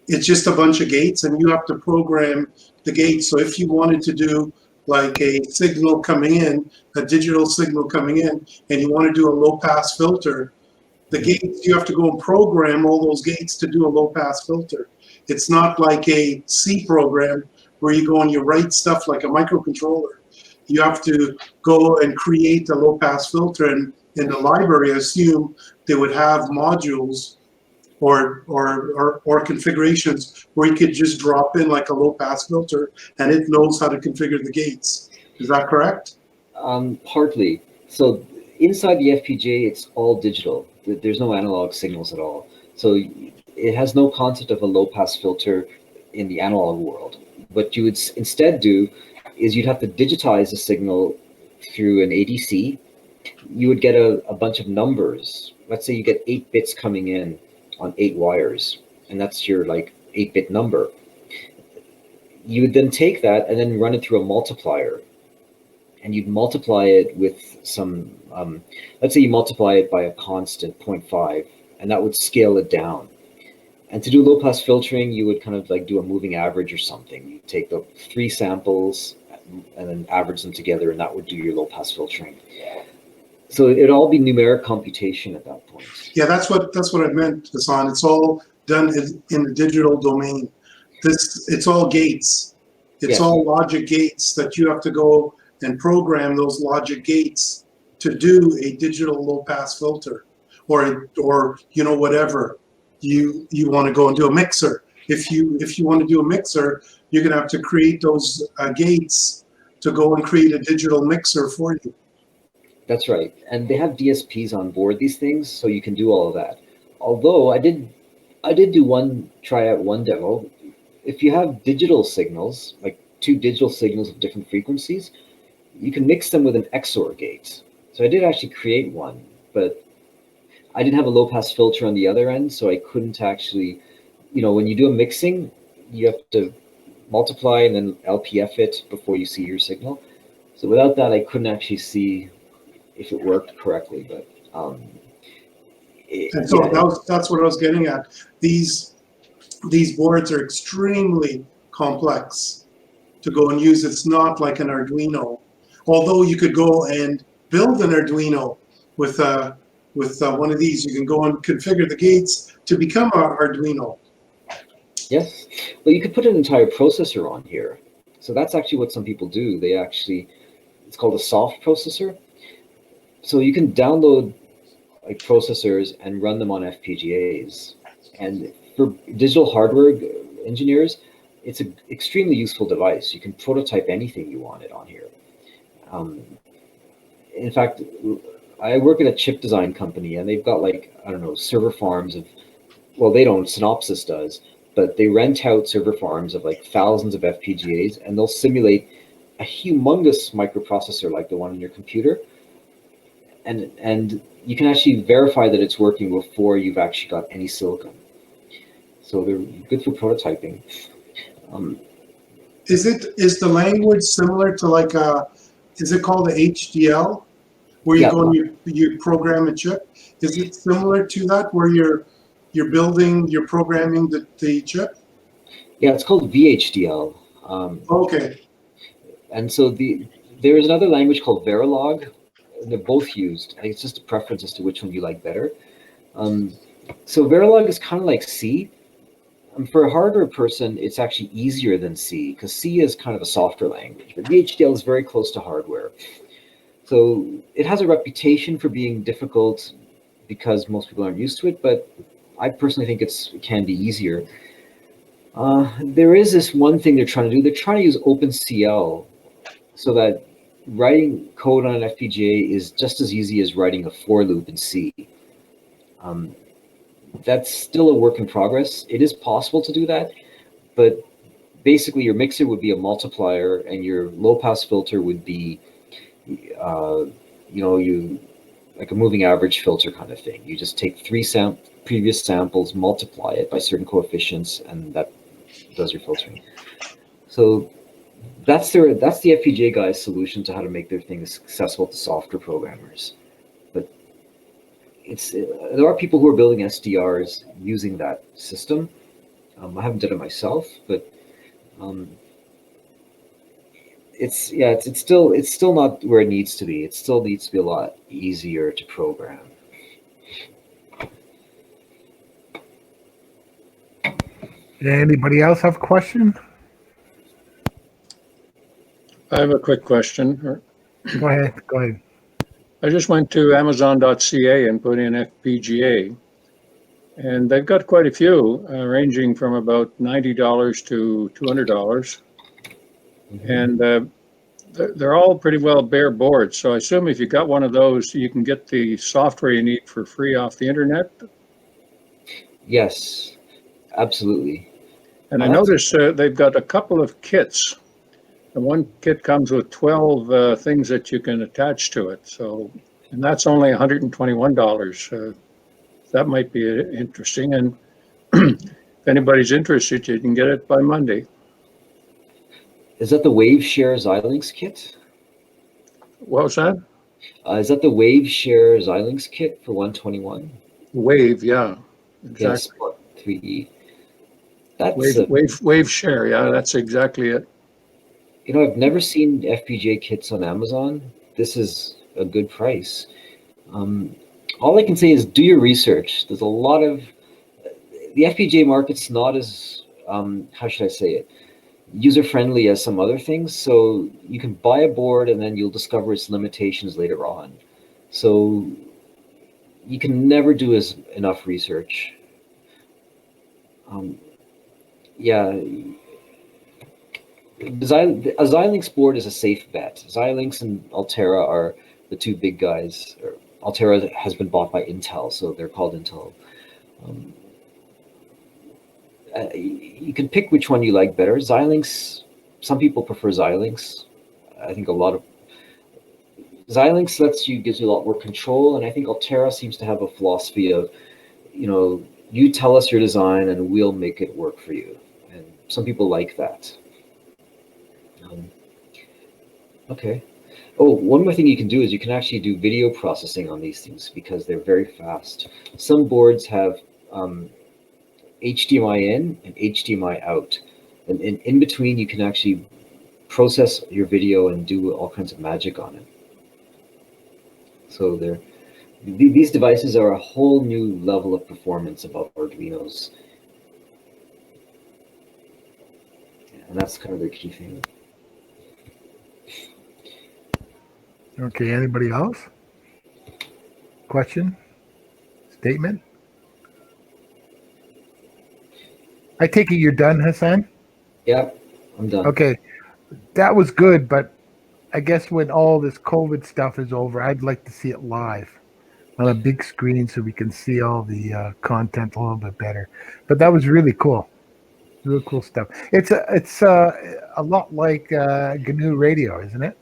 it's just a bunch of gates and you have to program the gates. So if you wanted to do like a signal coming in, a digital signal coming in, and you want to do a low pass filter, the gates, you have to go and program all those gates to do a low pass filter. It's not like a C program where you go and you write stuff like a microcontroller. You have to go and create a low pass filter, and in the library, I assume they would have modules or configurations where you could just drop in like a low pass filter and it knows how to configure the gates. Is that correct? Partly. So inside the FPGA, it's all digital. There's no analog signals at all. So it has no concept of a low pass filter in the analog world. What you would instead do is you'd have to digitize the signal through an ADC. You would get a bunch of numbers. Let's say you get 8 bits coming in on 8 wires, and that's your like 8-bit number. You would then take that and then run it through a multiplier, and you'd multiply it with some, let's say you multiply it by a constant 0.5, and that would scale it down. And to do low pass filtering, you would kind of like do a moving average or something. You take the 3 samples and then average them together, and that would do your low pass filtering. So it'd all be numeric computation at that point. Yeah, that's what I meant, Hassan. It's all done in the digital domain. It's all gates. It's Yes. all logic gates that you have to go and program those logic gates to do a digital low pass filter, or whatever you want to go and do a mixer. If you want to do a mixer, you're gonna have to create those gates to go and create a digital mixer for you. That's right. And they have DSPs on board these things, so you can do all of that. Although I did try out one demo. If you have digital signals, like two digital signals of different frequencies, you can mix them with an XOR gate. So I did actually create one, but I didn't have a low pass filter on the other end, so I couldn't actually, when you do a mixing, you have to multiply and then LPF it before you see your signal. So without that, I couldn't actually see if it worked correctly. But And so that's what I was getting at. These boards are extremely complex to go and use. It's not like an Arduino, although you could go and build an Arduino with one of these. You can go and configure the gates to become an Arduino. Yes. Well, you could put an entire processor on here. So that's actually what some people do. It's called a soft processor. So you can download like processors and run them on FPGAs. And for digital hardware engineers, it's an extremely useful device. You can prototype anything you wanted on here. In fact, I work at a chip design company, and they've got server farms of, well, they don't, Synopsys does, but they rent out server farms of like thousands of FPGAs, and they'll simulate a humongous microprocessor like the one in your computer. And you can actually verify that it's working before you've actually got any silicon. So they're good for prototyping. Is the language similar to is it called the HDL, where you go and you program a chip? Is it similar to that, where you're programming the chip? Yeah, it's called VHDL. Okay. And so there is another language called Verilog. They're both used. I think it's just a preference as to which one you like better. So Verilog is kind of like C. For a hardware person, it's actually easier than C, because C is kind of a softer language, but VHDL is very close to hardware. So it has a reputation for being difficult because most people aren't used to it, but I personally think it can be easier. There is this one thing they're trying to do. They're trying to use OpenCL so that writing code on an FPGA is just as easy as writing a for loop in C. That's still a work in progress. It is possible to do that, but basically your mixer would be a multiplier and your low pass filter would be, like a moving average filter kind of thing. You just take three previous samples, multiply it by certain coefficients, and that does your filtering. So that's the FPGA guys' solution to how to make their things accessible to software programmers. But there are people who are building SDRs using that system. I haven't done it myself, but it's still not where it needs to be. It still needs to be a lot easier to program. Anybody else have a question? I have a quick question. Go ahead. I just went to Amazon.ca and put in FPGA, and they've got quite a few, ranging from about $90 to $200. And they're all pretty well bare boards. So I assume if you got one of those, you can get the software you need for free off the internet? Yes, absolutely. And I noticed they've got a couple of kits. And one kit comes with 12 things that you can attach to it. And that's only $121. That might be interesting. And if anybody's interested, you can get it by Monday. Is that the WaveShare Xilinx kit? What was that? Is that the WaveShare Xilinx kit for 121? Wave, yeah, exactly. Yes, 3E. That's WaveShare, yeah, that's exactly it. I've never seen FPGA kits on Amazon. This is a good price. All I can say is do your research. There's a lot of the FPGA market's not as how should I say it, user friendly as some other things. So you can buy a board and then you'll discover its limitations later on. So you can never do enough research. Yeah, a Xilinx board is a safe bet. Xilinx and Altera are the two big guys. Altera has been bought by Intel, so they're called Intel. You can pick which one you like better. Xilinx, some people prefer Xilinx. I think Xilinx gives you a lot more control, and I think Altera seems to have a philosophy of, you tell us your design and we'll make it work for you. And some people like that. Okay. Oh, one more thing you can do is you can actually do video processing on these things because they're very fast. Some boards have HDMI in and HDMI out. And in between, you can actually process your video and do all kinds of magic on it. So these devices are a whole new level of performance above Arduinos. And that's kind of their key thing. Okay, anybody else? Question? Statement? I take it you're done, Hassan? Yeah, I'm done. Okay, that was good, but I guess when all this COVID stuff is over, I'd like to see it live on a big screen so we can see all the content a little bit better. But that was really cool. Really cool stuff. It's a lot like GNU Radio, isn't it?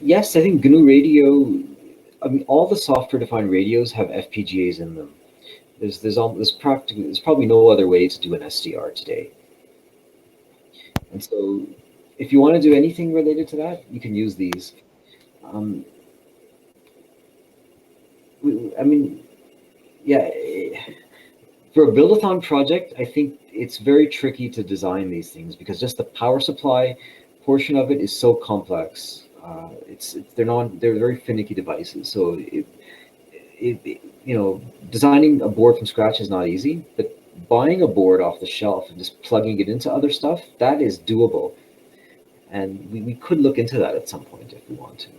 Yes, I think GNU Radio. I mean, all the software-defined radios have FPGAs in them. There's probably no other way to do an SDR today. And so, if you want to do anything related to that, you can use these. I mean, yeah. For a buildathon project, I think it's very tricky to design these things because just the power supply portion of it is so complex. They're very finicky devices. So designing a board from scratch is not easy, but buying a board off the shelf and just plugging it into other stuff, that is doable. And we could look into that at some point if we want to.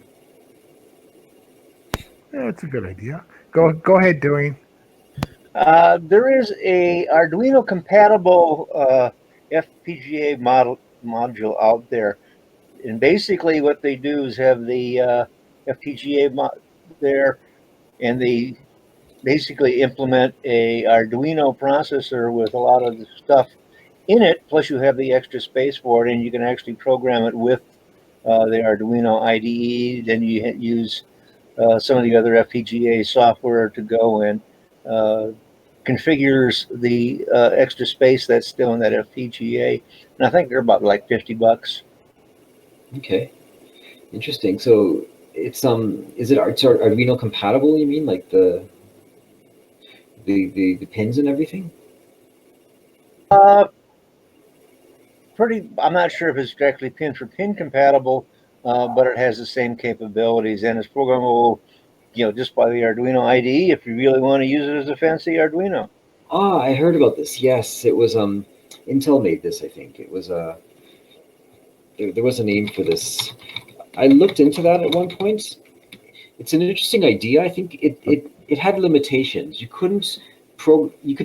Yeah, that's a good idea. Go ahead, Dwayne. There is a Arduino compatible FPGA module out there, and basically what they do is have the FPGA there, and they basically implement a Arduino processor with a lot of the stuff in it. Plus, you have the extra space for it, and you can actually program it with the Arduino IDE. Then you use some of the other FPGA software to go in. Configures the extra space that's still in that FPGA, and I think they're about like $50. Okay, interesting. So it's Arduino compatible? You mean like the pins and everything? I'm not sure if it's directly pin for pin compatible, but it has the same capabilities and it's programmable. Just by the Arduino IDE, if you really want to use it as a fancy Arduino. Ah, I heard about this. Yes, it was Intel made this. I think it was there was a name for this. I looked into that at one point. It's an interesting idea. I think it had limitations. You could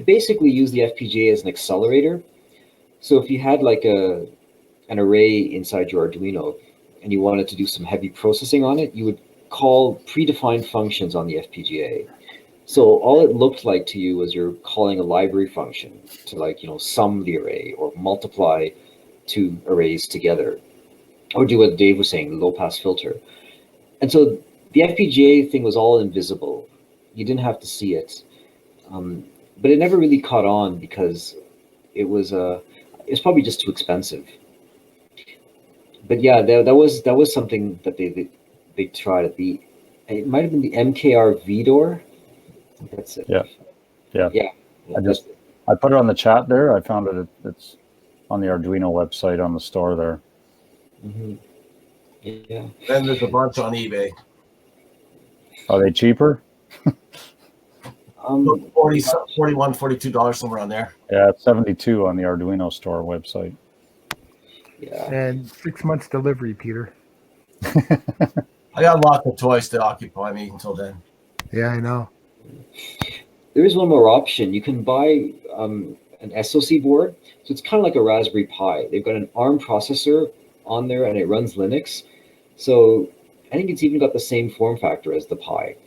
basically use the FPGA as an accelerator. So if you had like an array inside your Arduino and you wanted to do some heavy processing on it, you would call predefined functions on the FPGA. So all it looked like to you was you're calling a library function to sum the array or multiply two arrays together, or do what Dave was saying, low pass filter. And so the FPGA thing was all invisible. You didn't have to see it, but it never really caught on because it's probably just too expensive. But yeah, that was something that they tried at it might have been the MKR VDOR. That's it. Yeah. I put it on the chat there. I found it. It's on the Arduino website on the store there. Mm-hmm. Yeah. Then there's a bunch on eBay. Are they cheaper? 40, $41, $42 somewhere on there. Yeah, it's 72 on the Arduino store website. Yeah. And 6 months delivery, Peter. I got lots of toys to occupy me until then. Yeah, I know. There is one more option. You can buy an SoC board. So it's kind of like a Raspberry Pi. They've got an ARM processor on there and it runs Linux. So I think it's even got the same form factor as the Pi.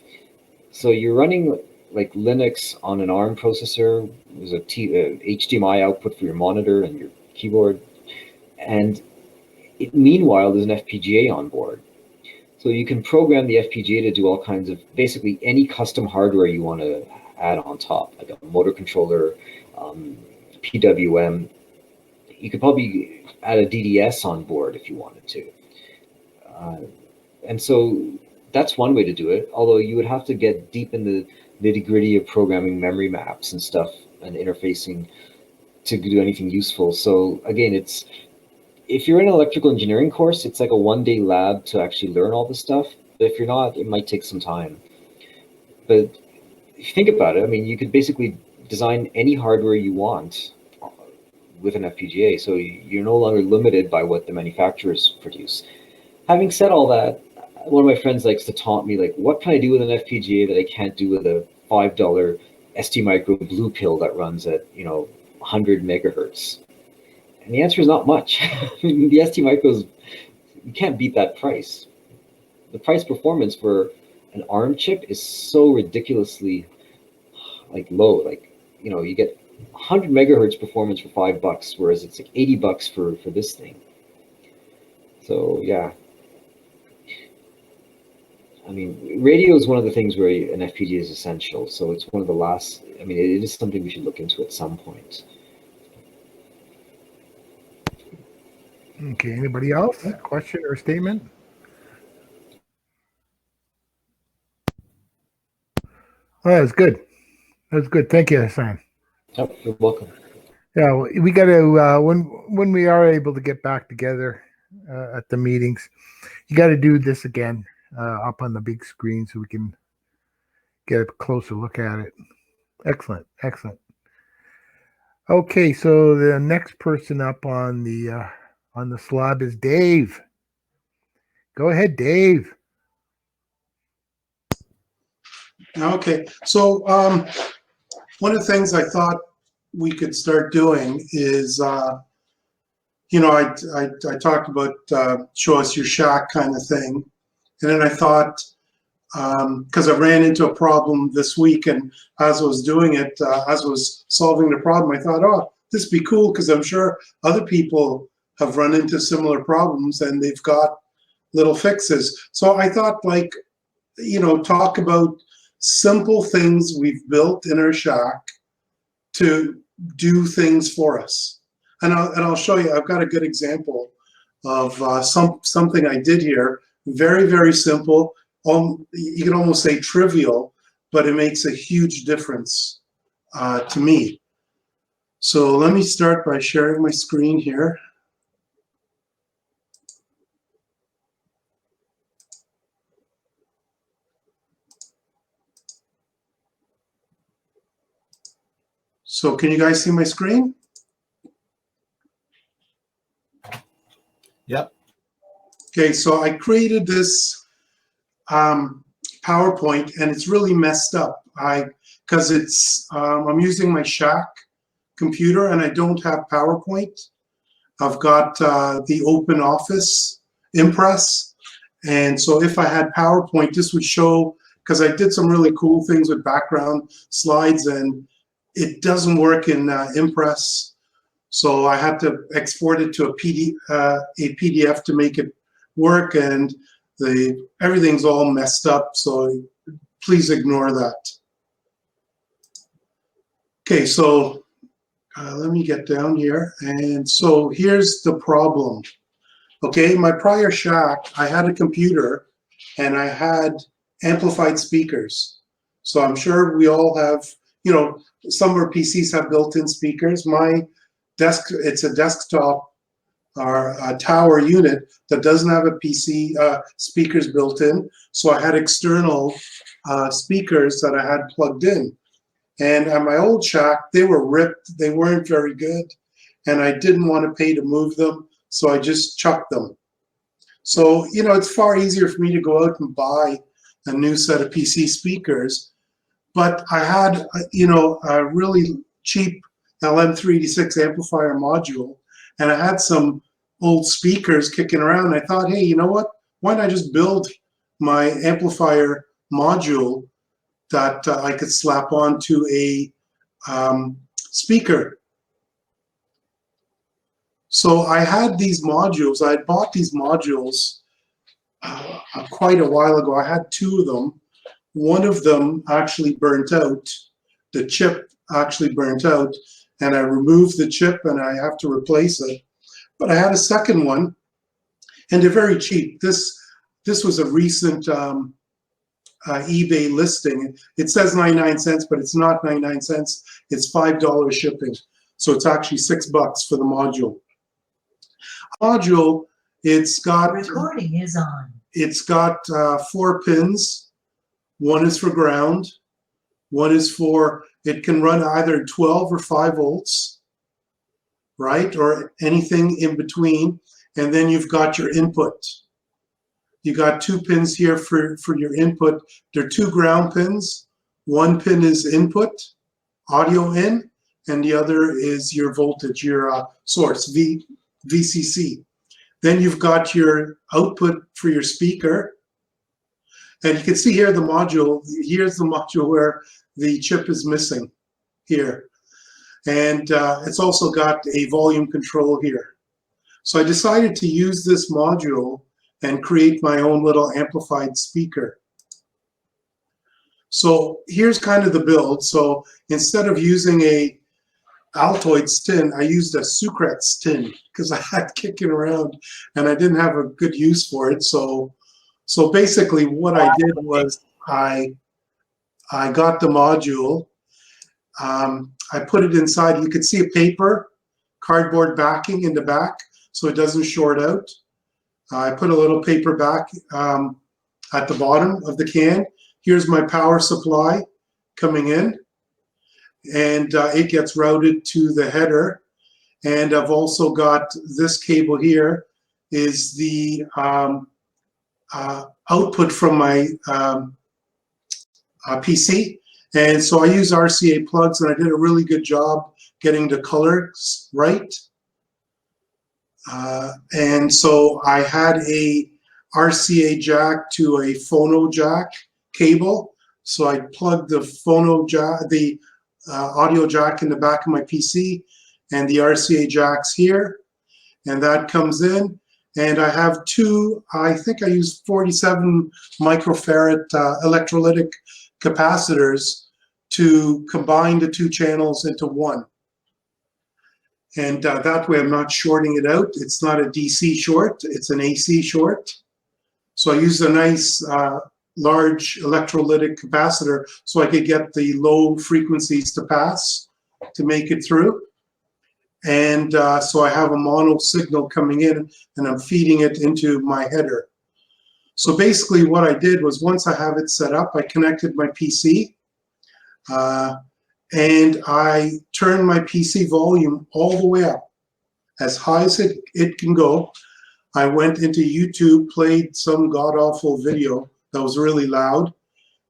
So you're running like Linux on an ARM processor. There's a HDMI output for your monitor and your keyboard. And meanwhile, there's an FPGA on board. So you can program the FPGA to do all kinds of, basically any custom hardware you want to add on top, like a motor controller, PWM. You could probably add a DDS on board if you wanted to. And so that's one way to do it, although you would have to get deep in the nitty-gritty of programming memory maps and stuff and interfacing to do anything useful. So again, if you're in an electrical engineering course, it's like a one-day lab to actually learn all this stuff. But if you're not, it might take some time. But if you think about it, I mean, you could basically design any hardware you want with an FPGA. So you're no longer limited by what the manufacturers produce. Having said all that, one of my friends likes to taunt me, like, what can I do with an FPGA that I can't do with a $5 STMicro Blue Pill that runs at, 100 megahertz? And the answer is not much. The STMicros, you can't beat that price. The price performance for an ARM chip is so ridiculously low. Like, you get 100 megahertz performance for $5, whereas it's like $80 for this thing. So yeah. I mean, radio is one of the things where an FPGA is essential. So it's one of the last, I mean, it is something we should look into at some point. Okay, anybody else? Question or statement? Oh, that was good. That was good. Thank you, Hassan. Oh, you're welcome. Yeah, we got to when we are able to get back together at the meetings, you got to do this again up on the big screen so we can get a closer look at it. Excellent, excellent. Okay, so the next person up on the slab is Dave. Go ahead, Dave. Okay, so one of the things I thought we could start doing is, I talked about show us your shack kind of thing, and then I thought, because I ran into a problem this week, and as I was doing it, as I was solving the problem, I thought, oh, this would be cool because I'm sure other people have run into similar problems and they've got little fixes. So I thought, talk about simple things we've built in our shack to do things for us. And I'll show you, I've got a good example of something I did here. Very, very simple. You can almost say trivial, but it makes a huge difference to me. So let me start by sharing my screen here. So can you guys see my screen? Yep. Okay, so I created this PowerPoint and it's really messed up. Because it's I'm using my shack computer and I don't have PowerPoint. I've got the Open Office Impress, and so if I had PowerPoint, this would show, because I did some really cool things with background slides, and it doesn't work in Impress. So I had to export it to a PDF to make it work, and everything's all messed up. So please ignore that. Okay, so let me get down here. And so here's the problem. Okay, my prior shack, I had a computer and I had amplified speakers. So I'm sure we all have, some of our PCs have built-in speakers. My desk, it's a desktop or a tower unit that doesn't have a PC speakers built in. So I had external speakers that I had plugged in. And at my old shack, they were ripped. They weren't very good. And I didn't want to pay to move them. So I just chucked them. So, you know, it's far easier for me to go out and buy a new set of PC speakers. But I had, you know, a really cheap LM386 amplifier module, and I had some old speakers kicking around. I thought, hey, you know what? Why don't I just build my amplifier module that I could slap onto a speaker? So I had these modules. I had bought these modules quite a while ago. I had two of them. One of them actually burnt out. The chip actually burnt out, and I removed the chip and I have to replace it. But I had a second one, and they're very cheap. This was a recent eBay listing. It says 99 cents, but it's not 99 cents. It's $5 shipping. So it's actually $6 for the module. Module, it's got Recording is on. It's got 4 pins. One is for ground. One is for, it can run either 12 or 5 volts, right? Or anything in between. And then you've got your input. You got 2 pins here for your input. There are 2 ground pins. One pin is input, audio in, and the other is your voltage, your source, VCC. Then you've got your output for your speaker. And you can see here the module. Here's the module where the chip is missing here. And it's also got a volume control here. So I decided to use this module and create my own little amplified speaker. So here's kind of the build. So instead of using a Altoids tin, I used a Sucrets tin because I had kicking around and I didn't have a good use for it. So basically what I did was I got the module, I put it inside. You could see a paper, cardboard backing in the back so it doesn't short out. I put a little paper back at the bottom of the can. Here's my power supply coming in, and it gets routed to the header. And I've also got this cable here is the output from my PC. And so I use RCA plugs, and I did a really good job getting the colors right. And so I had a RCA jack to a phono jack cable. So I plugged the phono jack, the audio jack in the back of my PC, and the RCA jacks here, and that comes in. And I have 2, I think I used 47 microfarad electrolytic capacitors to combine the 2 channels into one. And that way I'm not shorting it out. It's not a DC short, it's an AC short. So I used a nice large electrolytic capacitor so I could get the low frequencies to pass to make it through. And so I have a mono signal coming in and I'm feeding it into my header. So basically what I did was once I have it set up, I connected my PC and I turned my PC volume all the way up, as high as it can go. I went into YouTube, played some god-awful video that was really loud,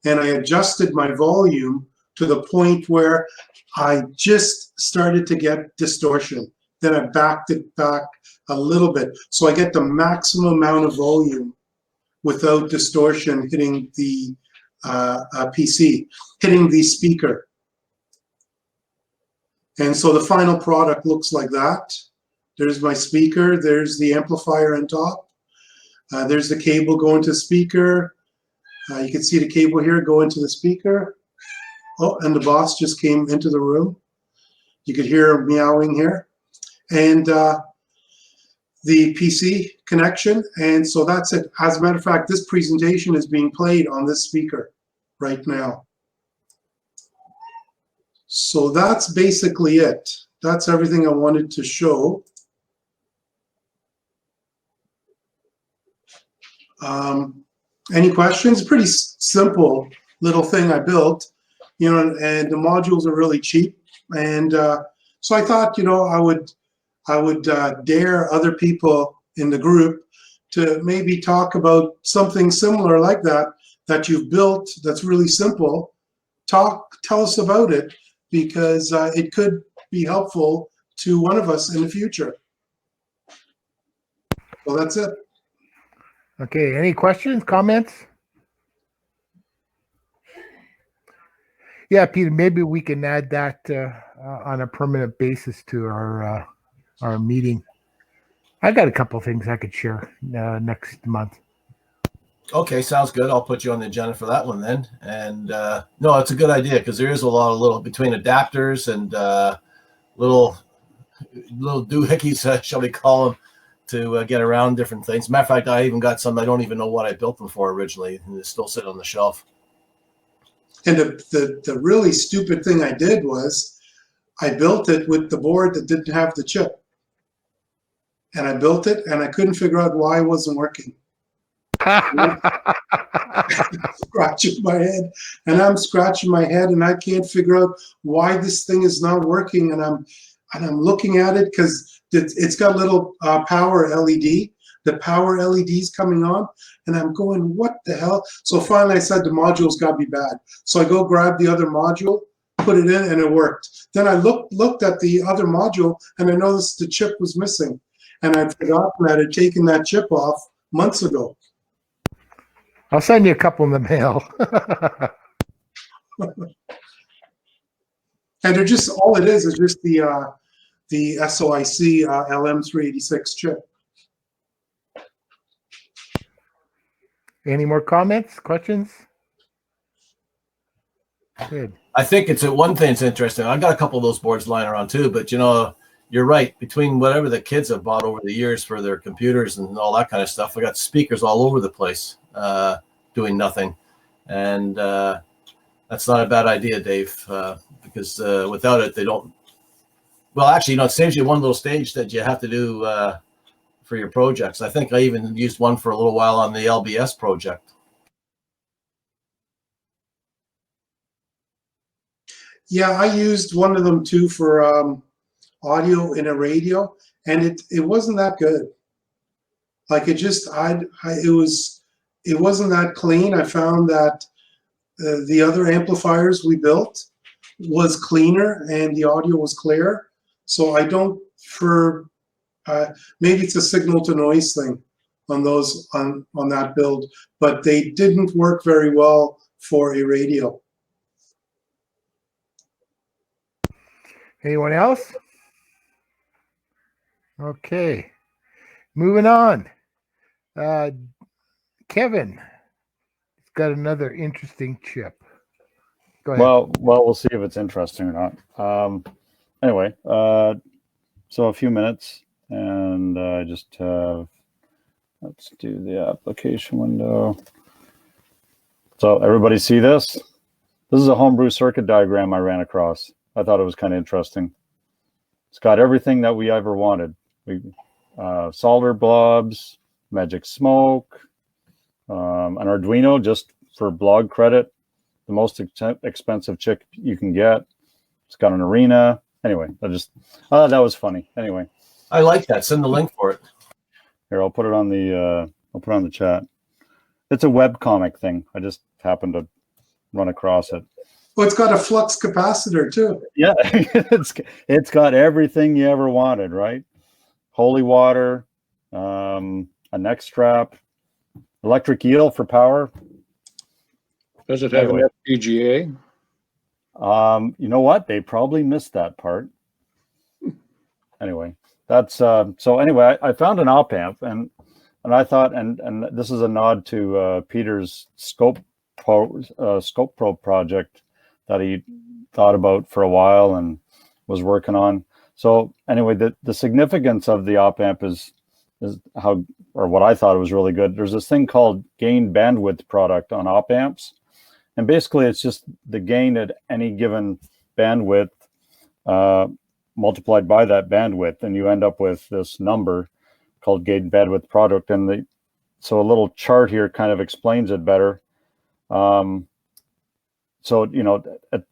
and I adjusted my volume to the point where I just started to get distortion. Then I backed it back a little bit. So I get the maximum amount of volume without distortion hitting the PC, hitting the speaker. And so the final product looks like that. There's my speaker, there's the amplifier on top. There's the cable going to speaker. You can see the cable here go into the speaker. Oh, and the boss just came into the room. You could hear him meowing here. And the PC connection. And so that's it. As a matter of fact, this presentation is being played on this speaker right now. So that's basically it. That's everything I wanted to show. Any questions? Pretty simple little thing I built, you know, and the modules are really cheap. And so I thought, you know, I would dare other people in the group to maybe talk about something similar like that you've built that's really simple. Tell us about it, because it could be helpful to one of us in the future. Well, that's it. Okay, any questions, comments? Yeah, Peter, maybe we can add that on a permanent basis to our meeting. I got a couple of things I could share next month. Okay, sounds good. I'll put you on the agenda for that one then. And no, it's a good idea, because there is a lot of little between adapters and little doohickeys, shall we call them, to get around different things. Matter of fact, I even got some I don't even know what I built them for originally, and they still sit on the shelf. And the really stupid thing I did was I built it with the board that didn't have the chip. And I built it, and I couldn't figure out why it wasn't working. Scratching my head, and I'm scratching my head, and I can't figure out why this thing is not working. And I'm looking at it because it's got a little power LED. The power LED's coming on, and I'm going, what the hell? So finally I said the module's got to be bad. So I go grab the other module, put it in, and it worked. Then I looked at the other module, and I noticed the chip was missing. And I'd forgotten that I'd taken that chip off months ago. I'll send you a couple in the mail. And they're just, all it is just the SOIC LM386 chip. Any more comments, questions? Good. I think it's one thing that's interesting. I got a couple of those boards lying around too, but you know, you're right. Between whatever the kids have bought over the years for their computers and all that kind of stuff, I got speakers all over the place doing nothing. And that's not a bad idea, Dave, because without it, they don't. Well, actually, you know, it saves you one little stage that you have to do for your projects. I think I even used one for a little while on the LBS project. Yeah, I used one of them too for audio in a radio, and it wasn't that good. Like it just, it wasn't that clean. I found that the other amplifiers we built was cleaner and the audio was clear. So I don't, maybe it's a signal to noise thing on those, on that build, but they didn't work very well for a radio. Anyone else? Okay, moving on. Kevin has got another interesting chip. Go ahead. Well, we'll see if it's interesting or not. Anyway, so a few minutes, and I just have, let's do the application window. So everybody see this? This is a homebrew circuit diagram I ran across. I thought it was kind of interesting. It's got everything that we ever wanted. Solder blobs, magic smoke, an Arduino just for blog credit, the most expensive chip you can get. It's got an arena. Anyway, that was funny. Anyway, I like that. Send the link for it. Here, I'll put it on the chat. It's a webcomic thing. I just happened to run across it. Well, it's got a flux capacitor too. Yeah, it's got everything you ever wanted, right? Holy water, a neck strap, electric eel for power. Does it have an FPGA? You know what? They probably missed that part. Anyway, that's so. Anyway, I found an op amp, and I thought, and this is a nod to Peter's Scope Pro project that he thought about for a while and was working on. So anyway, the significance of the op amp is how, or what I thought was really good. There's this thing called gain bandwidth product on op amps. And basically it's just the gain at any given bandwidth multiplied by that bandwidth. And you end up with this number called gain bandwidth product. And so a little chart here kind of explains it better. So, you know,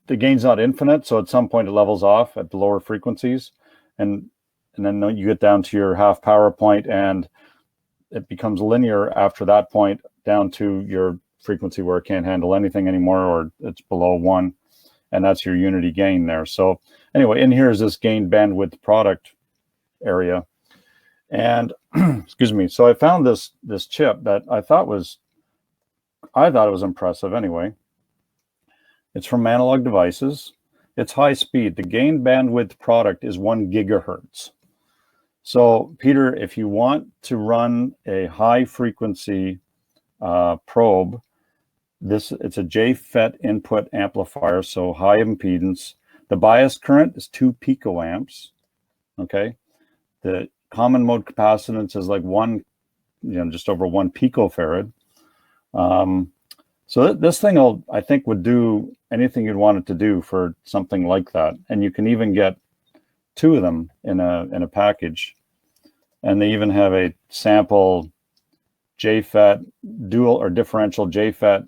the gain's not infinite. So at some point it levels off at the lower frequencies. And then you get down to your half power point, and it becomes linear after that point down to your frequency where it can't handle anything anymore, or it's below 1. And that's your unity gain there. So anyway, in here is this gain bandwidth product area. And excuse me. So I found this chip that I thought it was impressive anyway. It's from Analog Devices. It's high speed. The gain bandwidth product is 1 gigahertz. So Peter, if you want to run a high frequency probe, it's a JFET input amplifier, so high impedance. The bias current is 2 picoamps. Okay. The common mode capacitance is like just over 1 picofarad. So this thing I think would do anything you'd want it to do for something like that. And you can even get 2 of them in a package. And they even have a sample JFET dual or differential JFET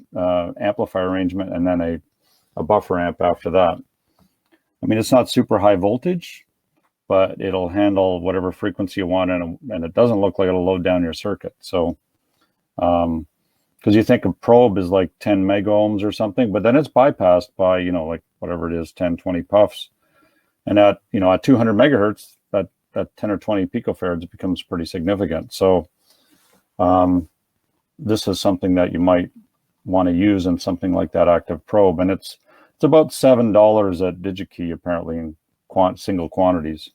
amplifier arrangement, and then a buffer amp after that. I mean, it's not super high voltage, but it'll handle whatever frequency you want, and it doesn't look like it'll load down your circuit. So, because you think a probe is like 10 mega ohms or something, but then it's bypassed by, like whatever it is, 10, 20 puffs. And at 200 megahertz, that 10 or 20 picofarads becomes pretty significant. So this is something that you might want to use in something like that active probe. And it's about $7 at DigiKey, apparently, in single quantities.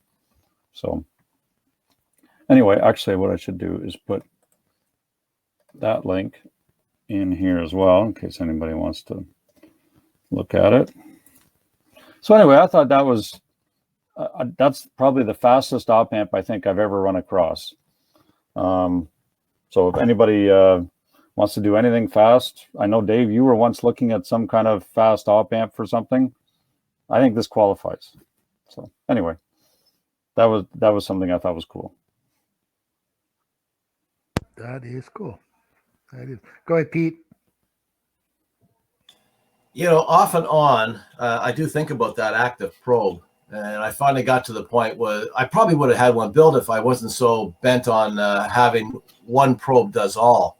So anyway, actually what I should do is put that link in here as well, in case anybody wants to look at it. So anyway, I thought that was that's probably the fastest op amp I think I've ever run across. So if anybody wants to do anything fast, I know Dave, you were once looking at some kind of fast op amp for something. I think this qualifies. So anyway, that was something I thought was cool. That is cool. That is. Go ahead, Pete. Off and on, I do think about that active probe. And I finally got to the point where I probably would have had one built if I wasn't so bent on having one probe does all.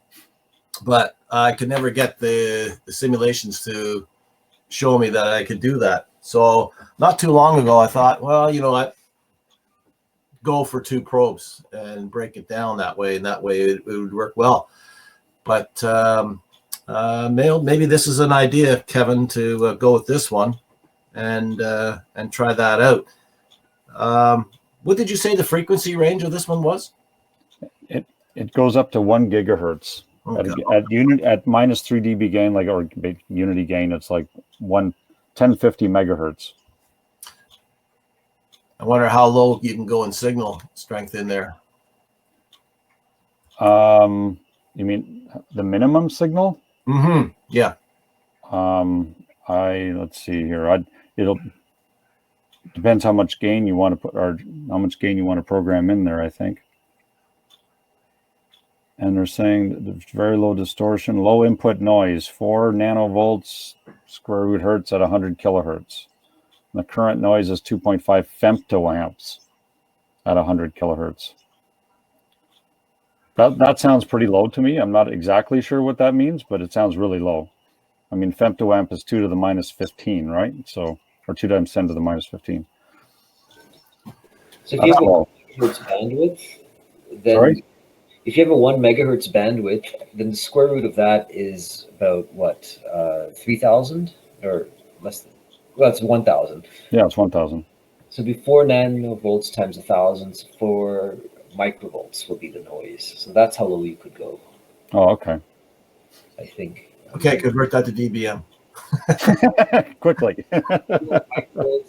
But I could never get the simulations to show me that I could do that. So not too long ago, I thought, well, you know what? Go for 2 probes and break it down that way. And that way it would work well. But maybe this is an idea, Kevin, to go with this one. And try that out. What did you say the frequency range of this one was? It goes up to 1 gigahertz. Okay. At minus 3 dB gain, or unity gain, it's like 1050 megahertz. I wonder how low you can go in signal strength in there. You mean the minimum signal? Mm-hmm. Yeah. Let's see here. It'll depends how much gain you want to put, or how much gain you want to program in there, I think. And they're saying that there's very low distortion, low input noise, 4 nanovolts square root hertz at 100 kilohertz. And the current noise is 2.5 femtoamps at 100 kilohertz. That sounds pretty low to me. I'm not exactly sure what that means, but it sounds really low. I mean, femtoamp is 2 to the minus 15, right? So, or 2 times 10 to the minus 15. So if you have a 1 megahertz bandwidth, then if you have a 1 megahertz bandwidth, then the square root of that is about what, 3,000 or less than? Well, it's 1,000. Yeah, it's 1,000. So it'd be 4 nanovolts times 1,000, so 4 microvolts will be the noise. So that's how low you could go. Oh, okay. I think. Okay, convert that to dBm. Quickly.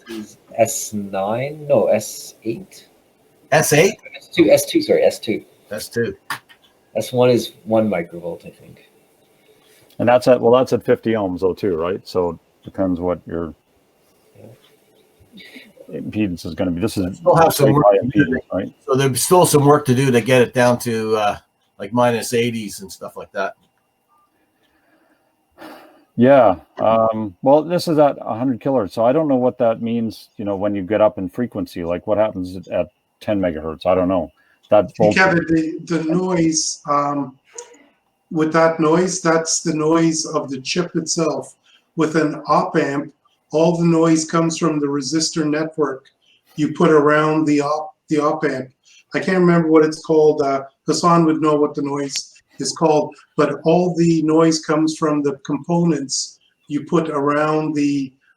Is S9? No, S8. S8? S2, sorry, S2. S2. S1 is 1 microvolt, I think. And that's at 50 ohms though too, right? So it depends what your impedance is going to be. This is still have some work impedance, right? So there's still some work to do to get it down to like minus 80s and stuff like that. Yeah. Well, this is at 100 kilohertz, so I don't know what that means. You know, when you get up in frequency, like what happens at 10 megahertz? I don't know. That Hey, Kevin, the noise, with that noise, that's the noise of the chip itself. With an op amp, all the noise comes from the resistor network you put around the op amp. I can't remember what it's called. Hassan would know what the noise is called, but all the noise comes from the components you put around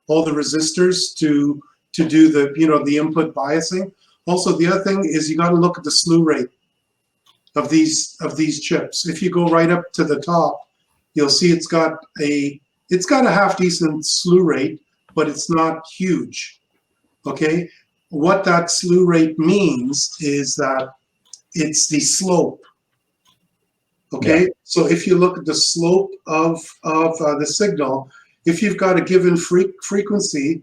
all the resistors to do the input biasing. Also, the other thing is you got to look at the slew rate of these chips. If you go right up to the top, you'll see it's got a half decent slew rate, but it's not huge. Okay, what that slew rate means is that it's the slope. Okay, so if you look at the slope of the signal, if you've got a given frequency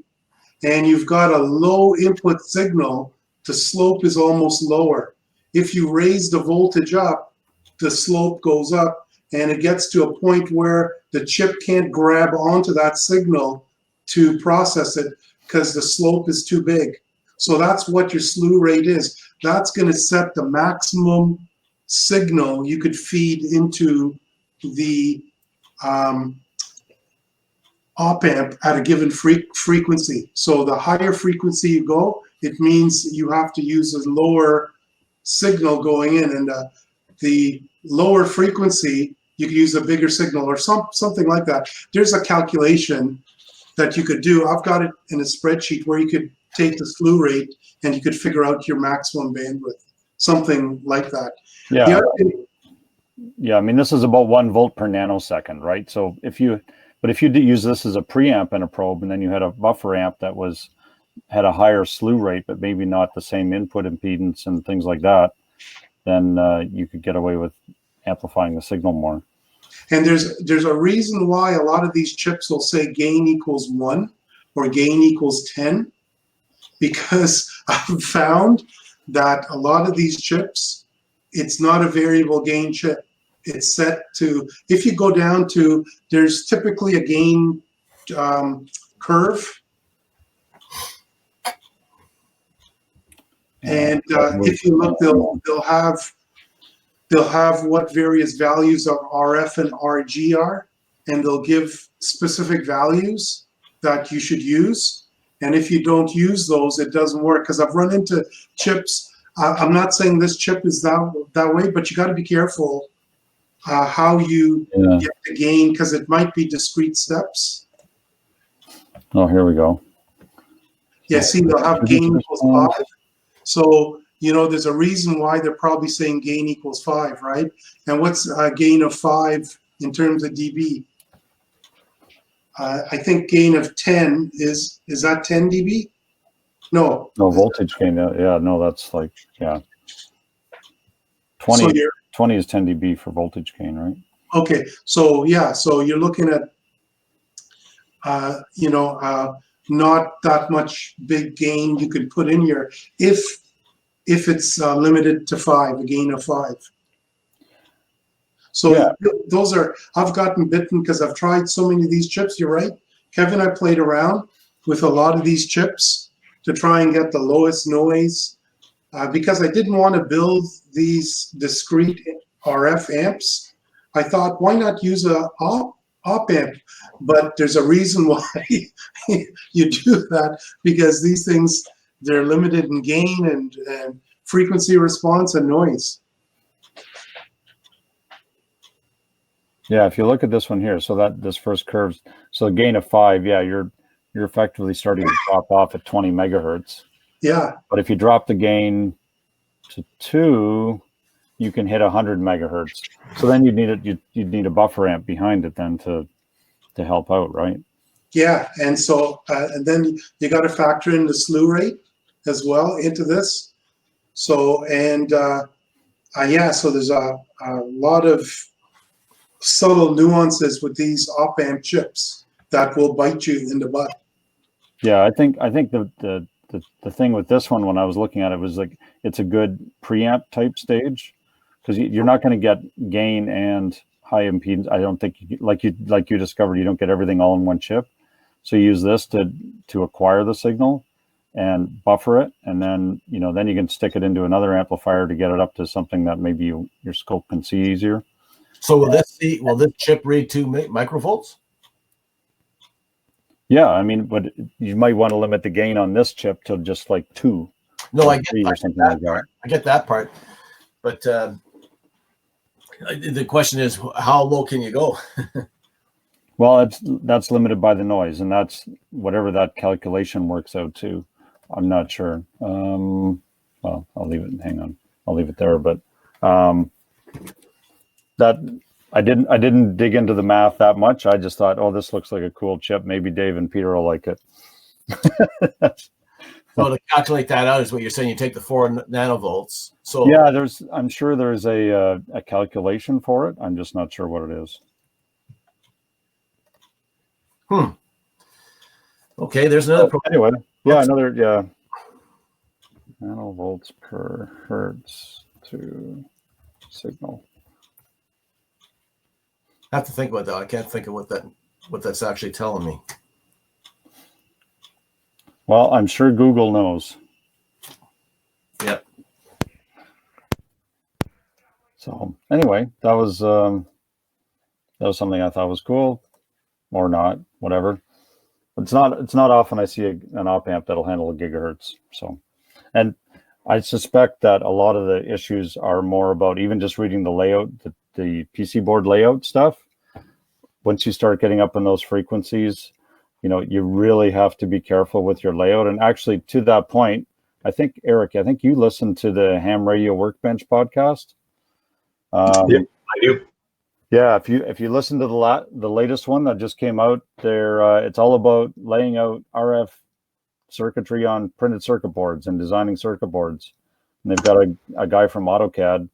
and you've got a low input signal, the slope is almost lower. If you raise the voltage up, the slope goes up, and it gets to a point where the chip can't grab onto that signal to process it because the slope is too big. So that's what your slew rate is. That's going to set the maximum signal you could feed into the op amp at a given frequency. So the higher frequency you go, it means you have to use a lower signal going in, and the lower frequency you could use a bigger signal or something like that. There's a calculation that you could do. I've got it in a spreadsheet where you could take the slew rate and you could figure out your maximum bandwidth, something like that. Yeah. Yeah, I mean, this is about 1 volt per nanosecond, right? So if you did use this as a preamp and a probe, and then you had a buffer amp that had a higher slew rate, but maybe not the same input impedance and things like that, then you could get away with amplifying the signal more. And there's a reason why a lot of these chips will say gain equals 1 or gain equals 10, because I've found that a lot of these chips, it's not a variable gain chip. It's set to, if you go down to, there's typically a gain curve. And if you look, they'll have what various values of RF and RG are, and they'll give specific values that you should use. And if you don't use those, it doesn't work. Because I've run into chips. I'm not saying this chip is that way, but you got to be careful how you get the gain, because it might be discrete steps. Oh, here we go. Yeah, see, they'll have gain equals 5. So, there's a reason why they're probably saying gain equals 5, right? And what's a gain of 5 in terms of dB? I think gain of 10 is that 10 dB? No. No, voltage gain. Yeah, no, that's like, 20, so 20 is 10 dB for voltage gain, right? Okay, so so you're looking at, not that much big gain you could put in here if it's limited to 5, a gain of 5. So those are, I've gotten bitten because I've tried so many of these chips. You're right, Kevin, I played around with a lot of these chips to try and get the lowest noise because I didn't want to build these discrete RF amps. I thought, why not use a op amp? But there's a reason why you do that, because these things, they're limited in gain and frequency response and noise. Yeah, if you look at this one here, so that this first curve, so a gain of 5, you're effectively starting to drop off at 20 megahertz. Yeah. But if you drop the gain to 2, you can hit 100 megahertz. So then you'd need a buffer amp behind it then to help out, right? Yeah, and so and then you got to factor in the slew rate as well into this. So and so there's a lot of subtle nuances with these op amp chips that will bite you in the butt. Yeah, I think the thing with this one when I was looking at it was like it's a good preamp type stage, because you're not going to get gain and high impedance. I don't think like you discovered, you don't get everything all in one chip. So you use this to acquire the signal and buffer it, and then then you can stick it into another amplifier to get it up to something that maybe your scope can see easier. So will this chip read 2 microvolts? Yeah, I mean, but you might want to limit the gain on this chip to just like 2. No, I get that part. I get that part, but the question is, how low can you go? Well, that's limited by the noise, and that's whatever that calculation works out to. I'm not sure. Well, I'll leave it. Hang on, I'll leave it there. But that I didn't dig into the math that much. I just thought, oh, this looks like a cool chip. Maybe Dave and Peter will like it. So to calculate that out is what you're saying. You take the 4 nanovolts. So yeah, I'm sure there's a calculation for it. I'm just not sure what it is. Okay, there's another. Anyway, yeah, nanovolts per hertz to signal. I have to think about that. I can't think of what that's actually telling me. Well, I'm sure Google knows. Yep. So anyway, that was something I thought was cool, or not, whatever. It's not often I see an op amp that'll handle a gigahertz. So, and I suspect that a lot of the issues are more about even just reading the layout, the PC board layout stuff. Once you start getting up in those frequencies, you really have to be careful with your layout. And actually, to that point, I think, Eric, you listened to the Ham Radio Workbench podcast. Yeah, I do. Yeah, if you listen to the latest one that just came out, there it's all about laying out RF circuitry on printed circuit boards and designing circuit boards. And they've got a guy from AutoCAD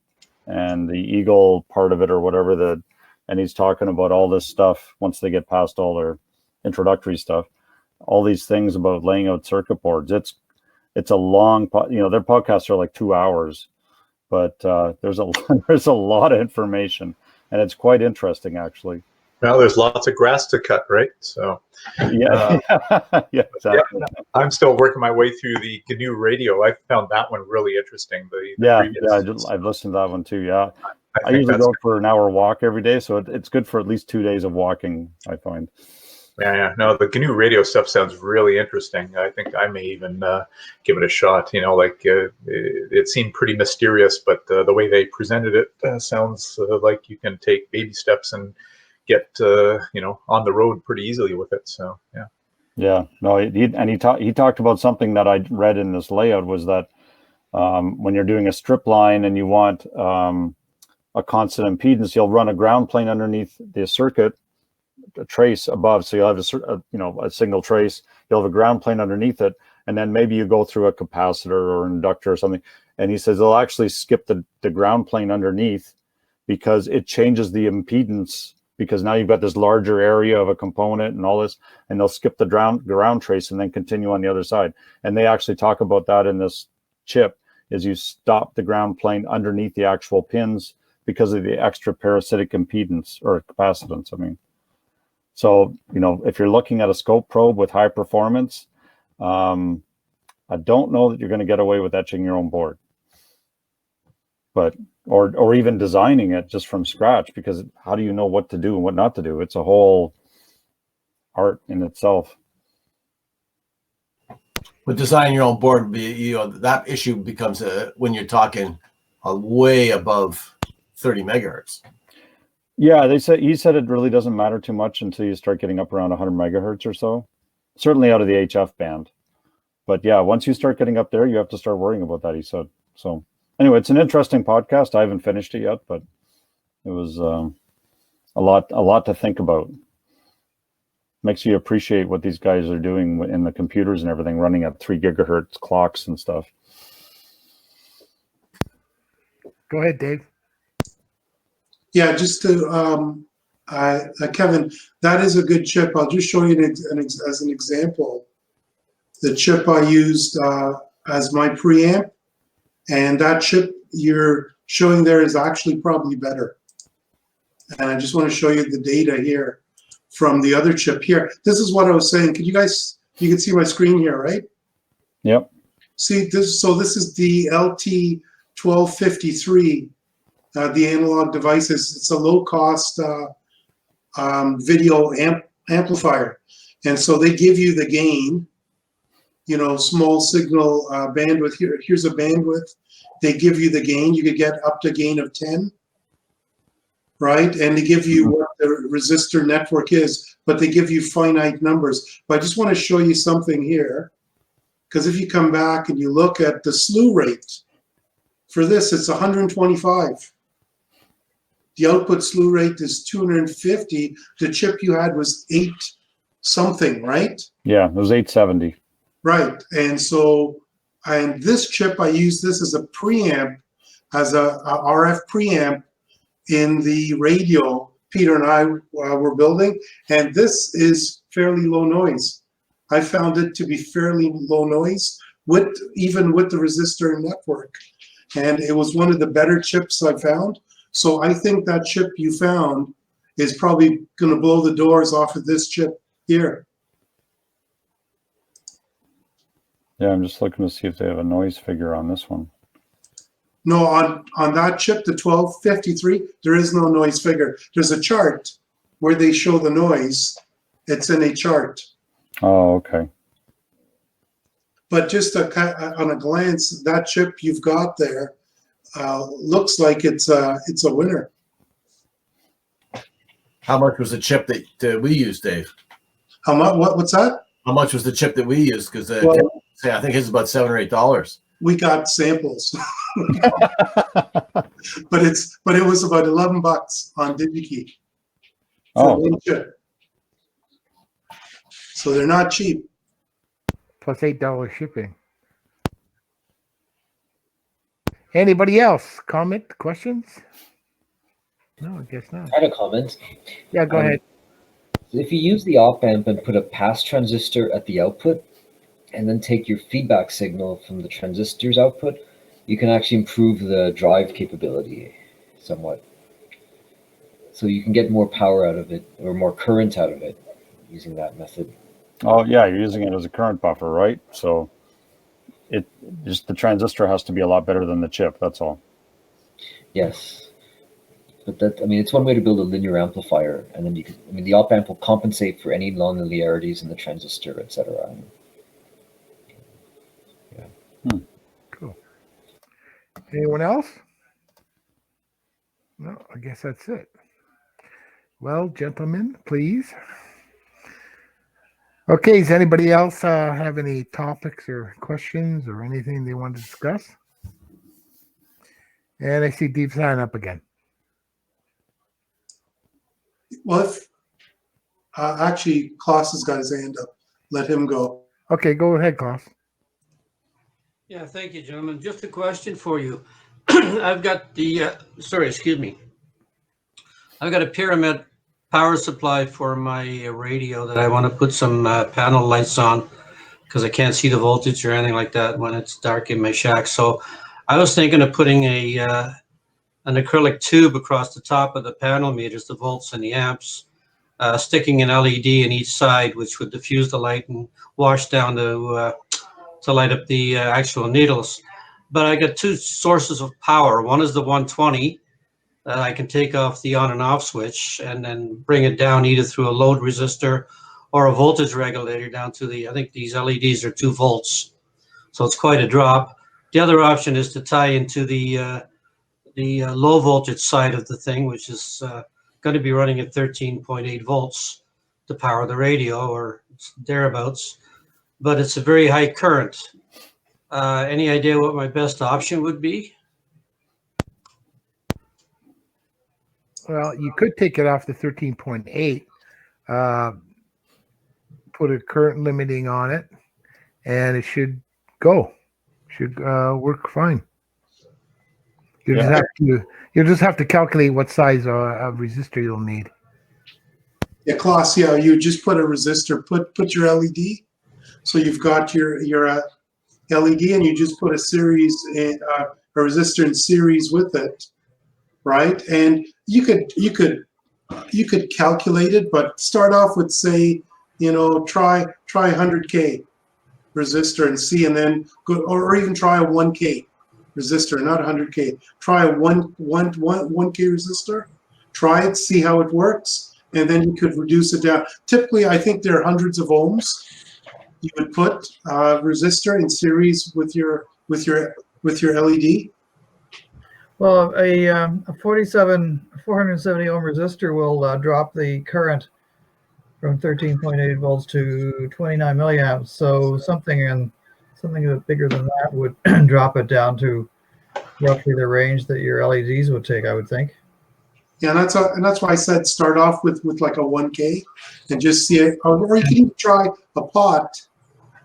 and the Eagle part of it or whatever and he's talking about all this stuff once they get past all their introductory stuff, all these things about laying out circuit boards. It's a long, their podcasts are like 2 hours, but there's a lot of information. And it's quite interesting, actually. Well, there's lots of grass to cut, right? So, yeah, yeah, exactly. Yeah, I'm still working my way through the GNU radio. I found that one really interesting. I've listened to that one too. Yeah, I usually go for an hour walk every day, so it's good for at least 2 days of walking, I find. Yeah. No, the GNU radio stuff sounds really interesting. I think I may even give it a shot. It seemed pretty mysterious, but the way they presented it sounds like you can take baby steps and get on the road pretty easily with it. So yeah. Yeah. No, he talked about something that I read in this layout was that when you're doing a strip line and you want a constant impedance, you'll run a ground plane underneath the circuit, a trace above, so you'll have a single trace, you'll have a ground plane underneath it, and then maybe you go through a capacitor or inductor or something, and he says they'll actually skip the ground plane underneath because it changes the impedance, because now you've got this larger area of a component and all this, and they'll skip the ground trace and then continue on the other side. And they actually talk about that in this chip, is you stop the ground plane underneath the actual pins because of the extra parasitic impedance or capacitance, So, if you're looking at a scope probe with high performance, I don't know that you're going to get away with etching your own board, but or even designing it just from scratch, because how do you know what to do and what not to do? It's a whole art in itself. But designing your own board would be, that issue becomes when you're talking way above 30 megahertz. Yeah, he said it really doesn't matter too much until you start getting up around 100 megahertz or so, certainly out of the HF band. But yeah, once you start getting up there, you have to start worrying about that, he said. So anyway, it's an interesting podcast. I haven't finished it yet, but it was a lot to think about. Makes you appreciate what these guys are doing in the computers and everything, running at 3 gigahertz clocks and stuff. Go ahead, Dave. Yeah, just to, Kevin, that is a good chip. I'll just show you as an example. The chip I used as my preamp, and that chip, you're showing there is actually probably better. And I just want to show you the data here from the other chip here. This is what I was saying. Can you guys, you can see my screen here, right? Yep. See this, so this is the LT1253, the analog devices. It's a low cost video amplifier. And so they give you the gain, you know, small signal bandwidth. Here's a bandwidth. They give you the gain. You could get up to gain of 10, right? And they give you what the resistor network is, but they give you finite numbers. But I just want to show you something here, because if you come back and you look at the slew rate for this, it's 125. The output slew rate is 250. The chip you had was 8 something, right? Yeah, it was 870. Right. And so, and this chip, I use this as a preamp, as a RF preamp in the radio Peter and I were building. And this is fairly low noise. I found it to be fairly low noise, with even with the resistor network. And it was one of the better chips I found. So I think that chip you found is probably going to blow the doors off of this chip here. Yeah, I'm just looking to see if they have a noise figure on this one. No, on that chip, the 1253, there is no noise figure. There's a chart where they show the noise. It's in a chart. Oh, okay. But just on a glance, that chip you've got there looks like it's a winner. How much was the chip that we used, Dave? How much? What's that? How much was the chip that we used? Because Well, I think it's about $7 or $8. we got samples, but it was about $11 on DigiKey for one chip. So they're not cheap. Plus $8 shipping. Anybody else? Comment? Questions? No, I guess not. I had a comment. Yeah, go ahead. If you use the op amp and put a pass transistor at the output, and then take your feedback signal from the transistor's output, you can actually improve the drive capability somewhat. So you can get more power out of it, or more current out of it, using that method. Oh, yeah, you're using it as a current buffer, right? So it just, the transistor has to be a lot better than the chip, that's all. Yes. But that, I mean, it's one way to build a linear amplifier, and then you can, I mean, the op amp will compensate for any non-linearities in the transistor, etc. Yeah. Cool. Anyone else? No, I guess that's it. Well, gentlemen, please. Okay, does anybody else have any topics or questions or anything they want to discuss? And I see Deep's hand up again. Well, if actually Klaus has got his hand up, let him go. Okay, go ahead, Klaus. Yeah, thank you, gentlemen. Just a question for you. I've got the, excuse me. I've got a pyramid power supply for my radio that I want to put some panel lights on because I can't see the voltage or anything like that when it's dark in my shack. So I was thinking of putting an acrylic tube across the top of the panel meters, the volts and the amps, sticking an LED in each side, which would diffuse the light and wash down to light up the actual needles. But I got two sources of power. One is the 120 that I can take off the on and off switch and then bring it down either through a load resistor or a voltage regulator down to the, I think these LEDs are 2 volts. So it's quite a drop. The other option is to tie into the low voltage side of the thing, which is going to be running at 13.8 volts to power the radio or thereabouts. But it's a very high current. Any idea what my best option would be? Well, you could take it off the 13.8, put a current limiting on it, and it should go. Should work fine. You just have to calculate what size of resistor you'll need. Yeah, Klaus, yeah, you just put a resistor, put your LED. So you've got your LED and you just put a series resistor in series with it, right? And you could calculate it, but start off with, say, try 100K resistor and see, and then go, or even try a 1K resistor, not 100K. Try a 1K resistor. Try it, see how it works, and then you could reduce it down. Typically, I think there are hundreds of ohms. You would put resistor in series with your LED. Well, a 470 ohm resistor will drop the current from 13.8 volts to 29 milliamps. So something a bit bigger than that would drop it down to roughly the range that your LEDs would take, I would think. Yeah, and that's why I said start off with like a 1K and just see it. Or you can even try a pot,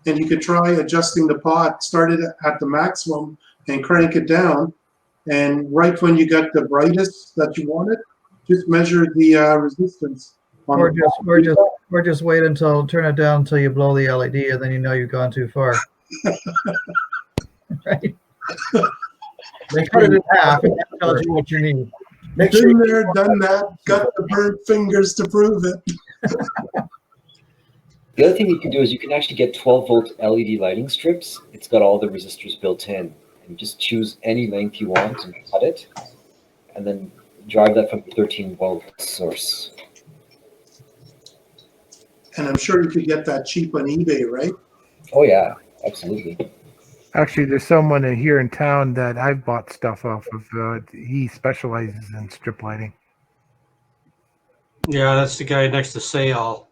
and you could try adjusting the pot, start it at the maximum and crank it down. And right when you got the brightest that you wanted, just measure the resistance. Or just wait until, turn it down until you blow the LED, and then you know you've gone too far. Right? Cut it in half, and that tells you what you need. Been there, done that, got the burnt fingers to prove it. The other thing you can do is you can actually get 12-volt LED lighting strips. It's got all the resistors built in. And just choose any length you want and cut it, and then drive that from the 13-volt source. And I'm sure you could get that cheap on eBay, right? Oh yeah, absolutely. Actually, there's someone here in town that I've bought stuff off of. He specializes in strip lighting. Yeah, that's the guy next to Sayal.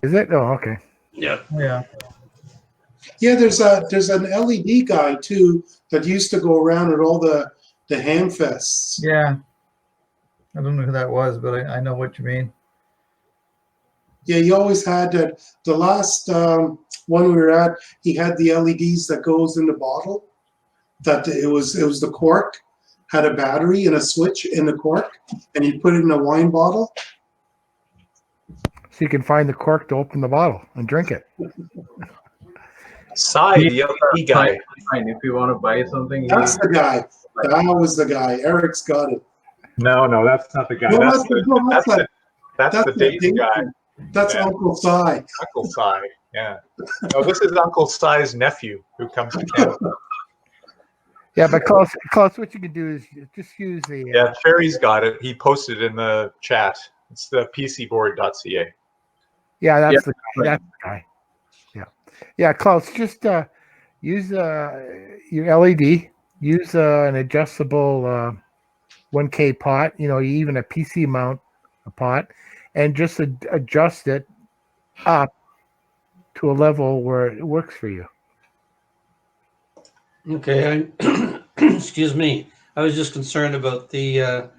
Is it? Oh, okay. Yeah. Yeah. Yeah, there's an LED guy too that used to go around at all the ham fests. Yeah. I don't know who that was, but I know what you mean. Yeah, he always had that. The last one we were at, he had the LEDs that goes in the bottle. That it was the cork, had a battery and a switch in the cork, and you put it in a wine bottle. So you can find the cork to open the bottle and drink it. Cy, the LED guy. Fine, if you want to buy something. That's the guy. That was the guy. Eric's got it. No, that's not the guy. No, that's the Dave guy. That's Yeah. Uncle Cy. Uncle Cy. Yeah. No, this is Uncle Cy's nephew who comes to Canada. Yeah, but Klaus, what you can do is just use the. Yeah, Cherry's got it. He posted in the chat. It's the pcboard.ca. Yeah, that's Yeah, that's the guy. Yeah, Klaus, just use your LED. Use an adjustable 1K pot. Even a PC mount a pot, and just adjust it up to a level where it works for you. Okay. Excuse me. I was just concerned about the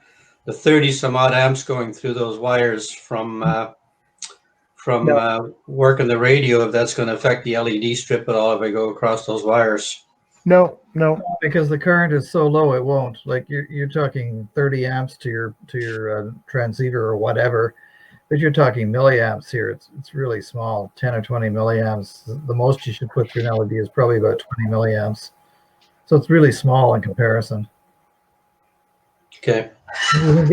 30 some odd amps going through those wires from working the radio, if that's going to affect the LED strip at all if I go across those wires. No. Because the current is so low, it won't. Like you're talking 30 amps to your transceiver or whatever, but you're talking milliamps here. It's really small, 10 or 20 milliamps. The most you should put through an LED is probably about 20 milliamps. So it's really small in comparison. Okay. You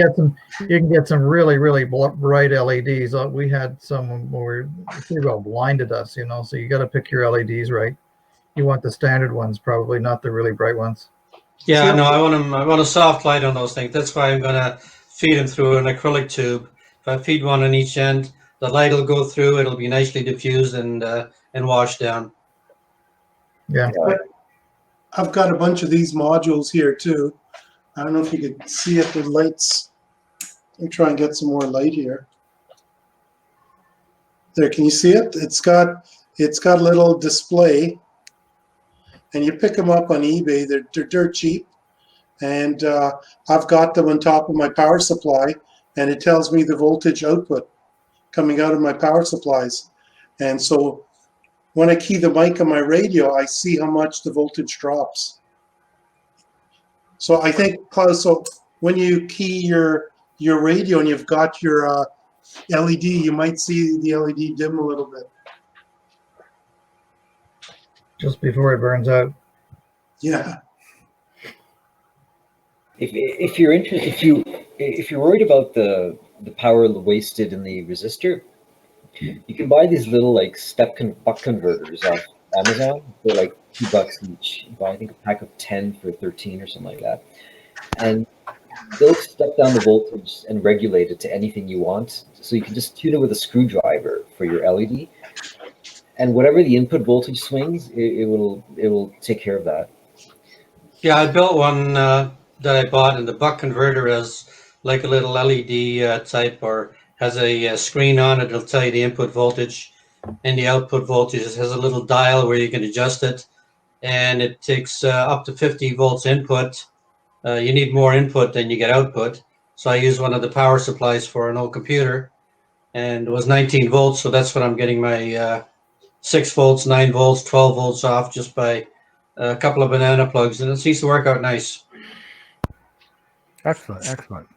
can get some really, really bright LEDs. We had some where pretty well blinded us, so you got to pick your LEDs right. You want the standard ones, probably not the really bright ones. Yeah, no, I want a soft light on those things. That's why I'm going to feed them through an acrylic tube. If I feed one on each end, the light will go through. It'll be nicely diffused and washed down. Yeah. I've got a bunch of these modules here too. I don't know if you could see it with lights. Let me try and get some more light here. There, can you see it? It's got a little display, and you pick them up on eBay. They're dirt cheap, and I've got them on top of my power supply, and it tells me the voltage output coming out of my power supplies. And so when I key the mic on my radio, I see how much the voltage drops. So I think, Klaus, so when you key your radio and you've got your LED, you might see the LED dim a little bit. Just before it burns out. Yeah. If you're interested, if you're worried about the power wasted in the resistor, you can buy these little like buck converters off Amazon. They're like $2 each. You buy, I think, a pack of 10 for 13 or something like that, and they'll step down the voltage and regulate it to anything you want. So you can just tune it with a screwdriver for your LED, and whatever the input voltage swings, it will take care of that. Yeah, I built one that I bought, and the buck converter has like a little LED type, or has a screen on it. It'll tell you the input voltage and the output voltage. It has a little dial where you can adjust it, and it takes up to 50 volts input. You need more input than you get output. So I use one of the power supplies for an old computer, and it was 19 volts. So that's what I'm getting my 6 volts, 9 volts, 12 volts off just by a couple of banana plugs, and it seems to work out nice. Excellent, excellent.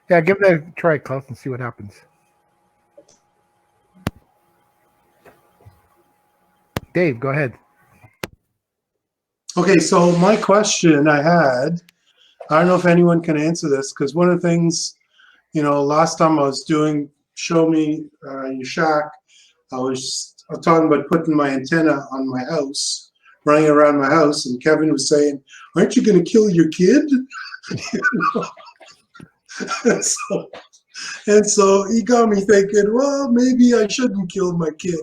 Yeah, give that a try, Klaus, and see what happens. Dave, go ahead. Okay, so my question I don't know if anyone can answer this, because one of the things, last time I was doing Show Me Your Shack, I was talking about putting my antenna on my house, running around my house, and Kevin was saying, "Aren't you going to kill your kid?" and so he got me thinking, well, maybe I shouldn't kill my kid.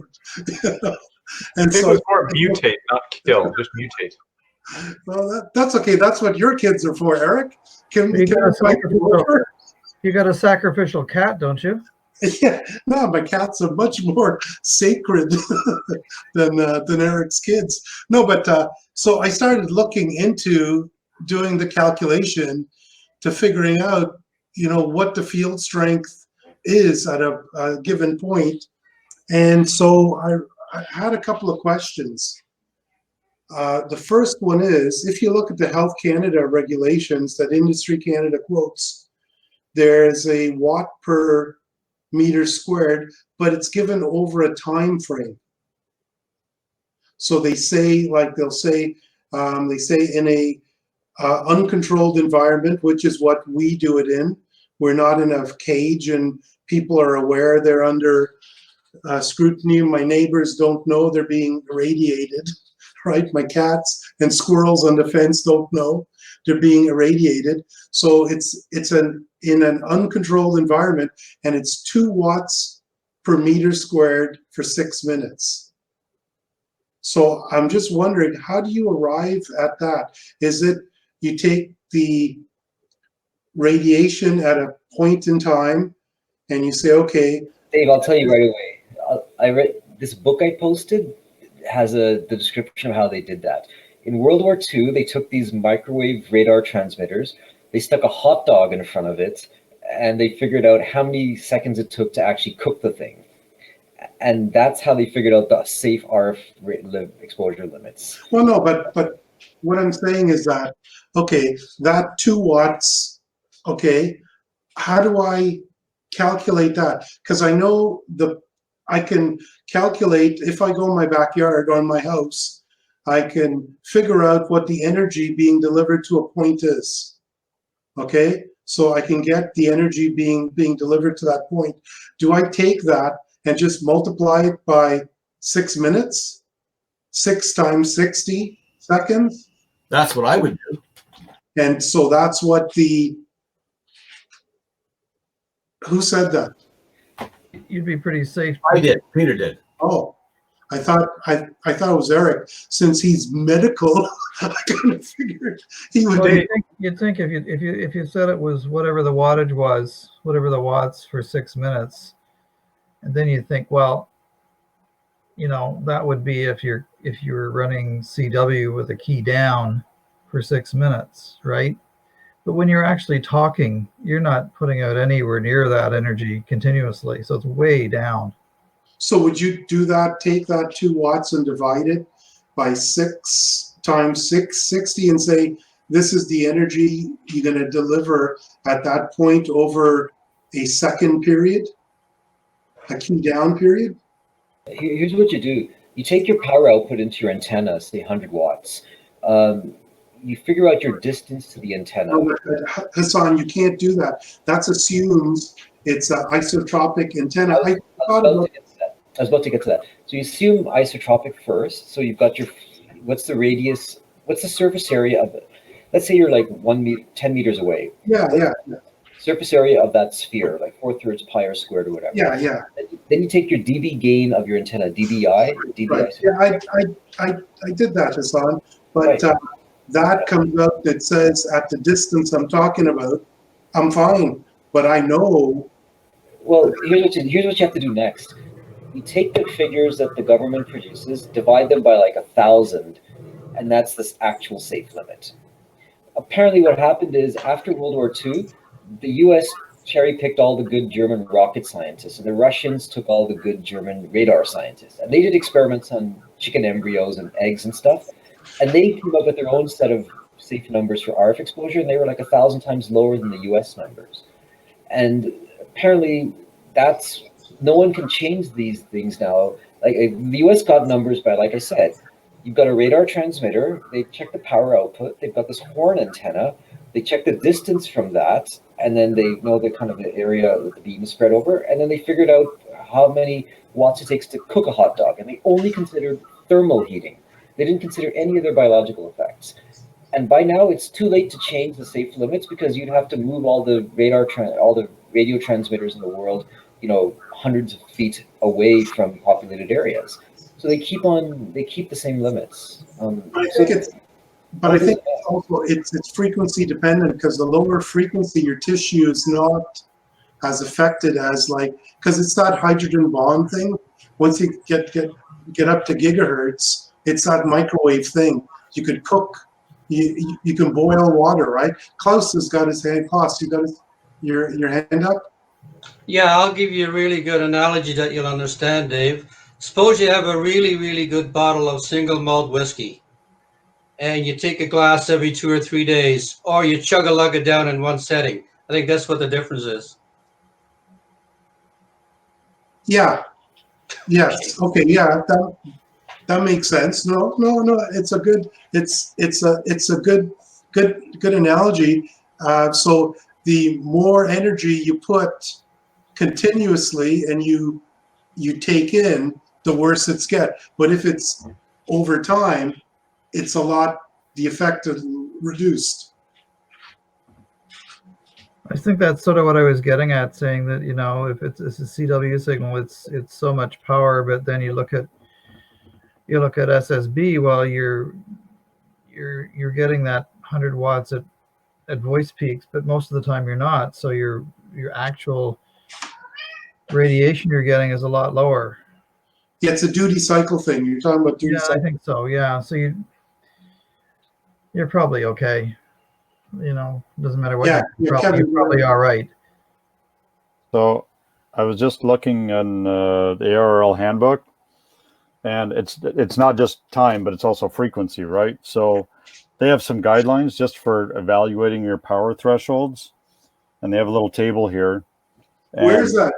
And it was more mutate, not kill, just mutate. Well, that's okay. That's what your kids are for, Eric. You got a sacrificial cat, don't you? Yeah, no, my cats are much more sacred than Eric's kids. No, but so I started looking into doing the calculation to figuring out, what the field strength is at a given point. And so I had a couple of questions. The first one is, if you look at the Health Canada regulations that Industry Canada quotes, there's a watt per meter squared, but it's given over a time frame. So they say, they'll say in a uncontrolled environment, which is what we do it in. We're not in a cage and people are aware they're under scrutiny. My neighbors don't know they're being irradiated, right? My cats and squirrels on the fence don't know they're being irradiated. So it's in an uncontrolled environment, and it's 2 watts per meter squared for 6 minutes. So I'm just wondering, how do you arrive at that? Is it you take the radiation at a point in time and you say, okay. Dave, I'll tell you right away. I read this book I posted has the description of how they did that. In World War II, they took these microwave radar transmitters, they stuck a hot dog in front of it, and they figured out how many seconds it took to actually cook the thing. And that's how they figured out the safe RF exposure limits. Well, no, but what I'm saying is that, okay, that 2 watts, okay, how do I calculate that? Because I know I can calculate, if I go in my backyard on my house, I can figure out what the energy being delivered to a point is. Okay, so I can get the energy being delivered to that point. Do I take that and just multiply it by 6 minutes? 6 times 60 seconds? That's what I would do. And so that's what who said that? You'd be pretty safe. I did. Peter did. Oh, I thought it was Eric. Since he's medical, I kind of figured he would. Well, you'd think if you said it was whatever the wattage was, whatever the watts for 6 minutes, and then you think, well, that would be if you're running CW with a key down for 6 minutes, right? But when you're actually talking, you're not putting out anywhere near that energy continuously, so it's way down. So would you do that, take that 2 watts and divide it by 6 times 660 and say, this is the energy you're going to deliver at that point over a second period, a key down period? Here's what you do. You take your power output into your antenna, say 100 watts. you figure out your distance to the antenna. No, but, Hassan, you can't do that. That assumes it's an isotropic antenna. I was about to get to that. So you assume isotropic first. So you've got your, what's the radius, what's the surface area of it? Let's say you're like 10 meters away. Yeah. Surface area of that sphere, like 4/3 pi r squared or whatever. Yeah. Then you take your dB gain of your antenna, dBi. Right. Yeah, I did that, Hassan. But Right. that comes out that says at the distance I'm talking about, I'm fine. But I know. Well, here's what you have to do next. You take the figures that the government produces, divide them by like 1,000, and that's this actual safe limit. Apparently what happened is after World War II, the US cherry-picked all the good German rocket scientists, and the Russians took all the good German radar scientists. And they did experiments on chicken embryos and eggs and stuff, and they came up with their own set of safe numbers for RF exposure, and they were like 1,000 times lower than the US numbers. And apparently no one can change these things now. Like the US got numbers by, like I said, you've got a radar transmitter, they check the power output, they've got this horn antenna, they check the distance from that, and then they know the kind of the area that the beam is spread over, and then they figured out how many watts it takes to cook a hot dog, and they only considered thermal heating. They didn't consider any other biological effects. And by now, it's too late to change the safe limits because you'd have to move all the radio transmitters in the world, hundreds of feet away from populated areas. So they keep the same limits. I think also it's frequency dependent, because the lower frequency your tissue is not as affected as, like, because it's that hydrogen bond thing. Once you get up to gigahertz, it's that microwave thing. You could cook, you can boil water, right? Klaus has got his hand. Klaus, you got your hand up? Yeah, I'll give you a really good analogy that you'll understand, Dave. Suppose you have a really, really good bottle of single malt whiskey, and you take a glass every 2 or 3 days, or you chug-a-lug it down in one setting. I think that's what the difference is. Yeah. Yes. Okay. Yeah. That makes sense. No. It's a good analogy. So the more energy you put continuously and you take in, the worse it's get. But if it's over time, it's the effect is reduced. I think that's sort of what I was getting at, saying that, if it's a CW signal, it's so much power, but then you look at SSB, well, you're getting that 100 watts at voice peaks, but most of the time you're not. So your actual radiation you're getting is a lot lower. Yeah, it's a duty cycle thing. You're talking about duty cycle. I think so. Yeah. So you're probably okay. Doesn't matter what. Yeah, you're probably all right. So I was just looking in the ARRL handbook, and it's not just time, but it's also frequency, right? So they have some guidelines just for evaluating your power thresholds, and they have a little table here. Where is that,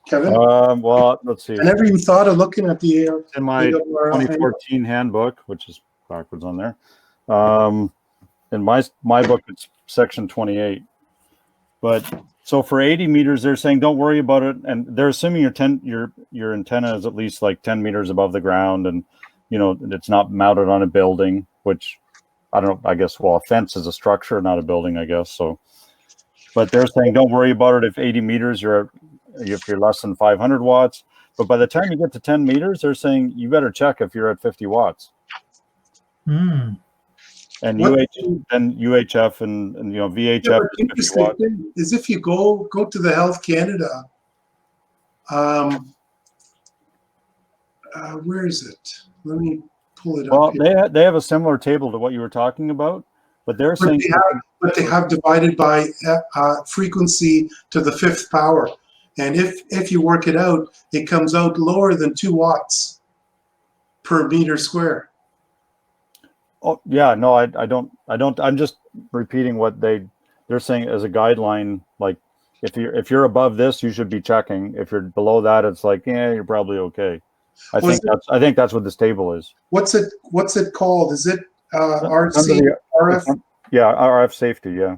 Kevin? Well, let's see. I never even thought of looking at the AR. In my 2014 handbook, which is backwards on there. In my book, it's section 28. But so for 80 meters, they're saying don't worry about it, and they're assuming your antenna is at least like 10 meters above the ground, and it's not mounted on a building, which I don't know. I guess a fence is a structure, not a building, I guess. So, but they're saying don't worry about it if 80 meters if you're less than 500 watts. But by the time you get to 10 meters, they're saying you better check if you're at 50 watts. Hmm. And UHF and VHF. Yeah, interesting thing is if you go to the Health Canada, where is it? Let me pull it up. Well, they have a similar table to what you were talking about, but they're saying they have divided by frequency to the 5th power, and if you work it out, it comes out lower than 2 watts per meter square. Oh yeah, no, I don't. I'm just repeating what they're saying as a guideline. Like if you're above this, you should be checking. If you're below that, it's like, yeah, you're probably okay. I think that's what this table is. What's it called? Is it Under RC, the- RF, Yeah, RF safety. Yeah.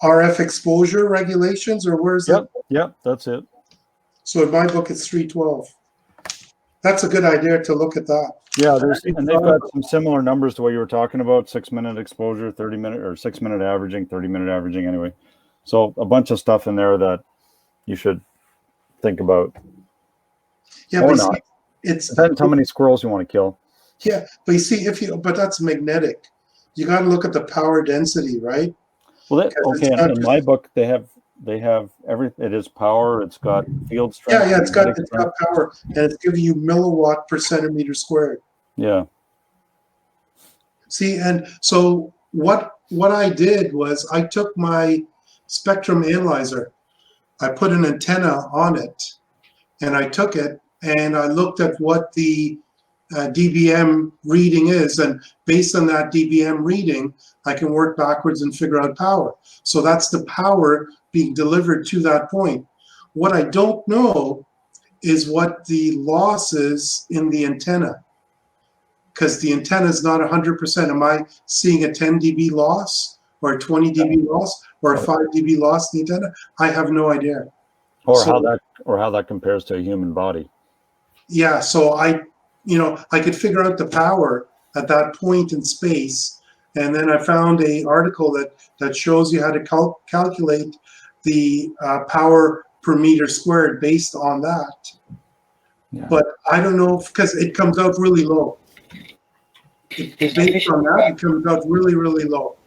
RF exposure regulations, or where's it? Yep. That's it. So in my book, it's 312. That's a good idea to look at that. Yeah, and they've got some similar numbers to what you were talking about: 6-minute exposure, 30-minute, or 6-minute averaging, 30-minute averaging. Anyway, so a bunch of stuff in there that you should think about. Yeah, Or but not. see, it's Depends how many squirrels you want to kill. yeah, but you see, but that's magnetic. You got to look at the power density, right? Well, Because okay. it's not In just- my book, they have everything. It is power. It's got field strength. Yeah, it's got magnetic strength. power, and it's giving you milliwatt per centimeter squared. Yeah. See, and so what I did was I took my spectrum analyzer, I put an antenna on it, and I took it and I looked at what the dBm reading is, and based on that dBm reading, I can work backwards and figure out power. So that's the power being delivered to that point. What I don't know is what the loss is in the antenna, because the antenna is not 100%. Am I seeing a 10 dB loss or a 20 dB loss or a 5 dB loss in the antenna? I have no idea. Or So- how that compares to a human body. Yeah, so I could figure out the power at that point in space, and then I found a article that shows you how to calculate the power per meter squared based on that. Yeah. But I don't know, because it comes out really low. Based on that, it comes out really, really low.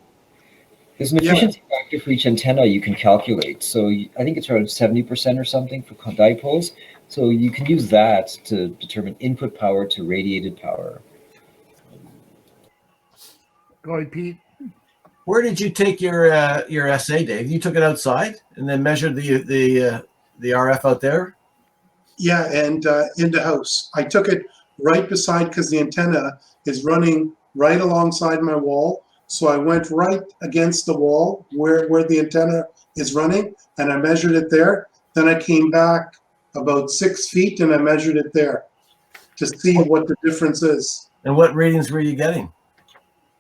There's an efficiency factor for each antenna you can calculate. So I think it's around 70% or something for dipoles. So you can use that to determine input power to radiated power. Go ahead, Pete. Where did you take your essay, Dave? You took it outside and then measured the RF out there? Yeah, and in the house. I took it right beside, because the antenna is running right alongside my wall. So I went right against the wall where the antenna is running, and I measured it there. Then I came back about 6 feet and I measured it there to see what the difference is. And what readings were you getting?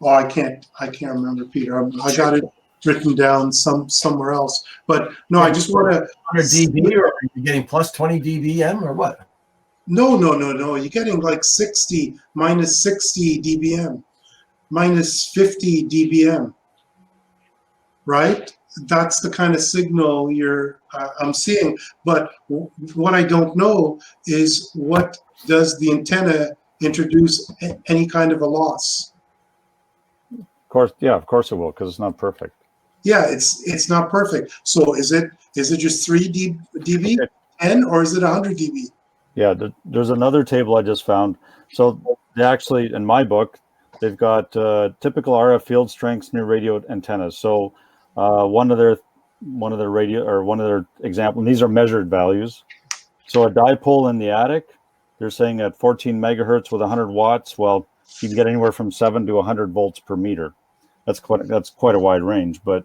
Oh, I can't remember, Peter. I got it written down somewhere else. But no, I just want to. 100 dB, or are you getting plus 20 dBm, or what? No. You're getting like 60, minus 60 dBm, minus 50 dBm, right? That's the kind of signal I'm seeing. But what I don't know is, what does the antenna introduce any kind of a loss? Of course it will, because it's not perfect. Yeah, it's not perfect. So is it just 3 dB, 10, or is it 100 dB? Yeah, there's another table I just found. So they actually, in my book, they've got typical RF field strengths near radio antennas. So one of their example, and these are measured values. So a dipole in the attic, they're saying at 14 megahertz with 100 watts. Well, you can get anywhere from 7 to 100 volts per meter. That's quite a wide range, but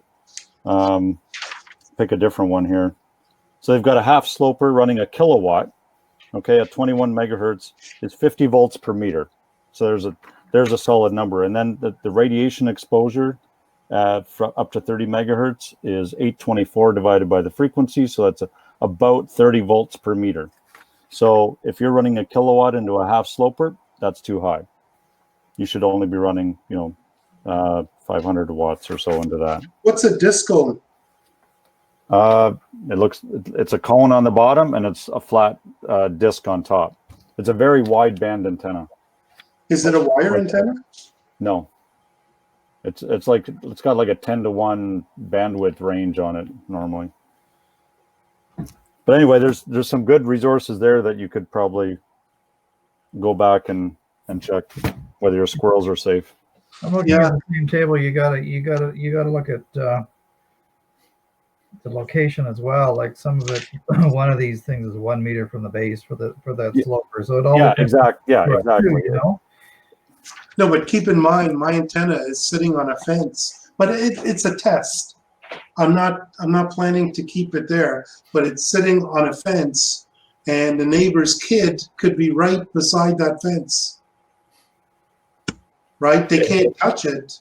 pick a different one here. So they've got a half sloper running a kilowatt. Okay, at 21 megahertz is 50 volts per meter. So there's a solid number. And then the radiation exposure up to 30 megahertz is 824 divided by the frequency. So that's about 30 volts per meter. So if you're running a kilowatt into a half sloper, that's too high. You should only be running, 500 watts or so into that. What's a disco? It's a cone on the bottom and it's a flat disc on top. It's a very wide band antenna. Is it a wire antenna? No. It's got like a 10-to-1 bandwidth range on it normally. But anyway, there's some good resources there that you could probably go back and check whether your squirrels are safe. I'm looking at the same table. You gotta look at the location as well. Like some of it, one of these things is 1 meter from the base for that sloper. So it all exactly. You know? No, but keep in mind, my antenna is sitting on a fence. But it's a test. I'm not planning to keep it there, but it's sitting on a fence, and the neighbor's kid could be right beside that fence. right? They can't touch it.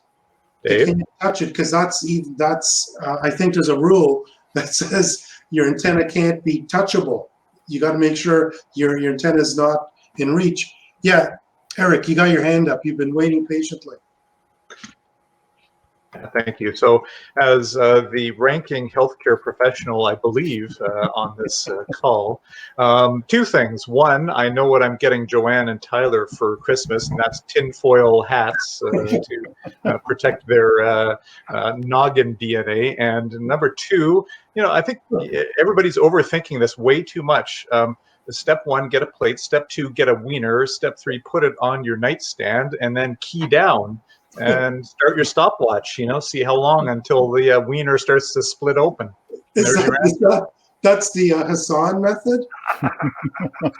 They Dave? can't touch it because that's I think there's a rule that says your antenna can't be touchable. You got to make sure your antenna is not in reach. Yeah, Eric, you got your hand up. You've been waiting patiently. Thank you. So, as the ranking healthcare professional, I believe, on this call, two things. One, I know what I'm getting Joanne and Tyler for Christmas, and that's tinfoil hats to protect their noggin DNA. And number two, I think everybody's overthinking this way too much. Step one, get a plate. Step two, get a wiener. Step three, put it on your nightstand, and then key down. And start your stopwatch, see how long until the wiener starts to split open. That's the Hassan method?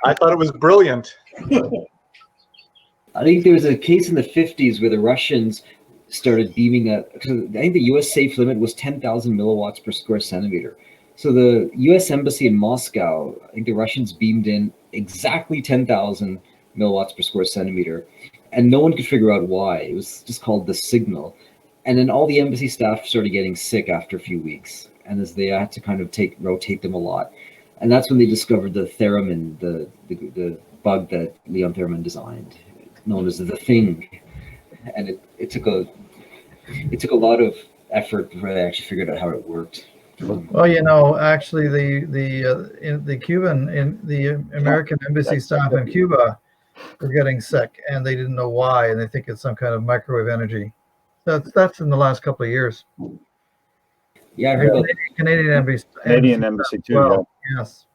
I thought it was brilliant. I think there was a case in the 50s where the Russians started beaming I think the US safe limit was 10,000 milliwatts per square centimeter. So the US embassy in Moscow, I think the Russians beamed in exactly 10,000 milliwatts per square centimeter. And no one could figure out why. It was just called the signal. And then all the embassy staff started getting sick after a few weeks. And as they had to kind of rotate them a lot. And that's when they discovered the theremin, the bug that Leon Theremin designed, known as the thing. And it took a lot of effort before they actually figured out how it worked. Well, actually the American embassy staff in Cuba were getting sick, and they didn't know why, and they think it's some kind of microwave energy. That's in the last couple of years. Yeah, I heard about Canadian embassy too. Well, yes.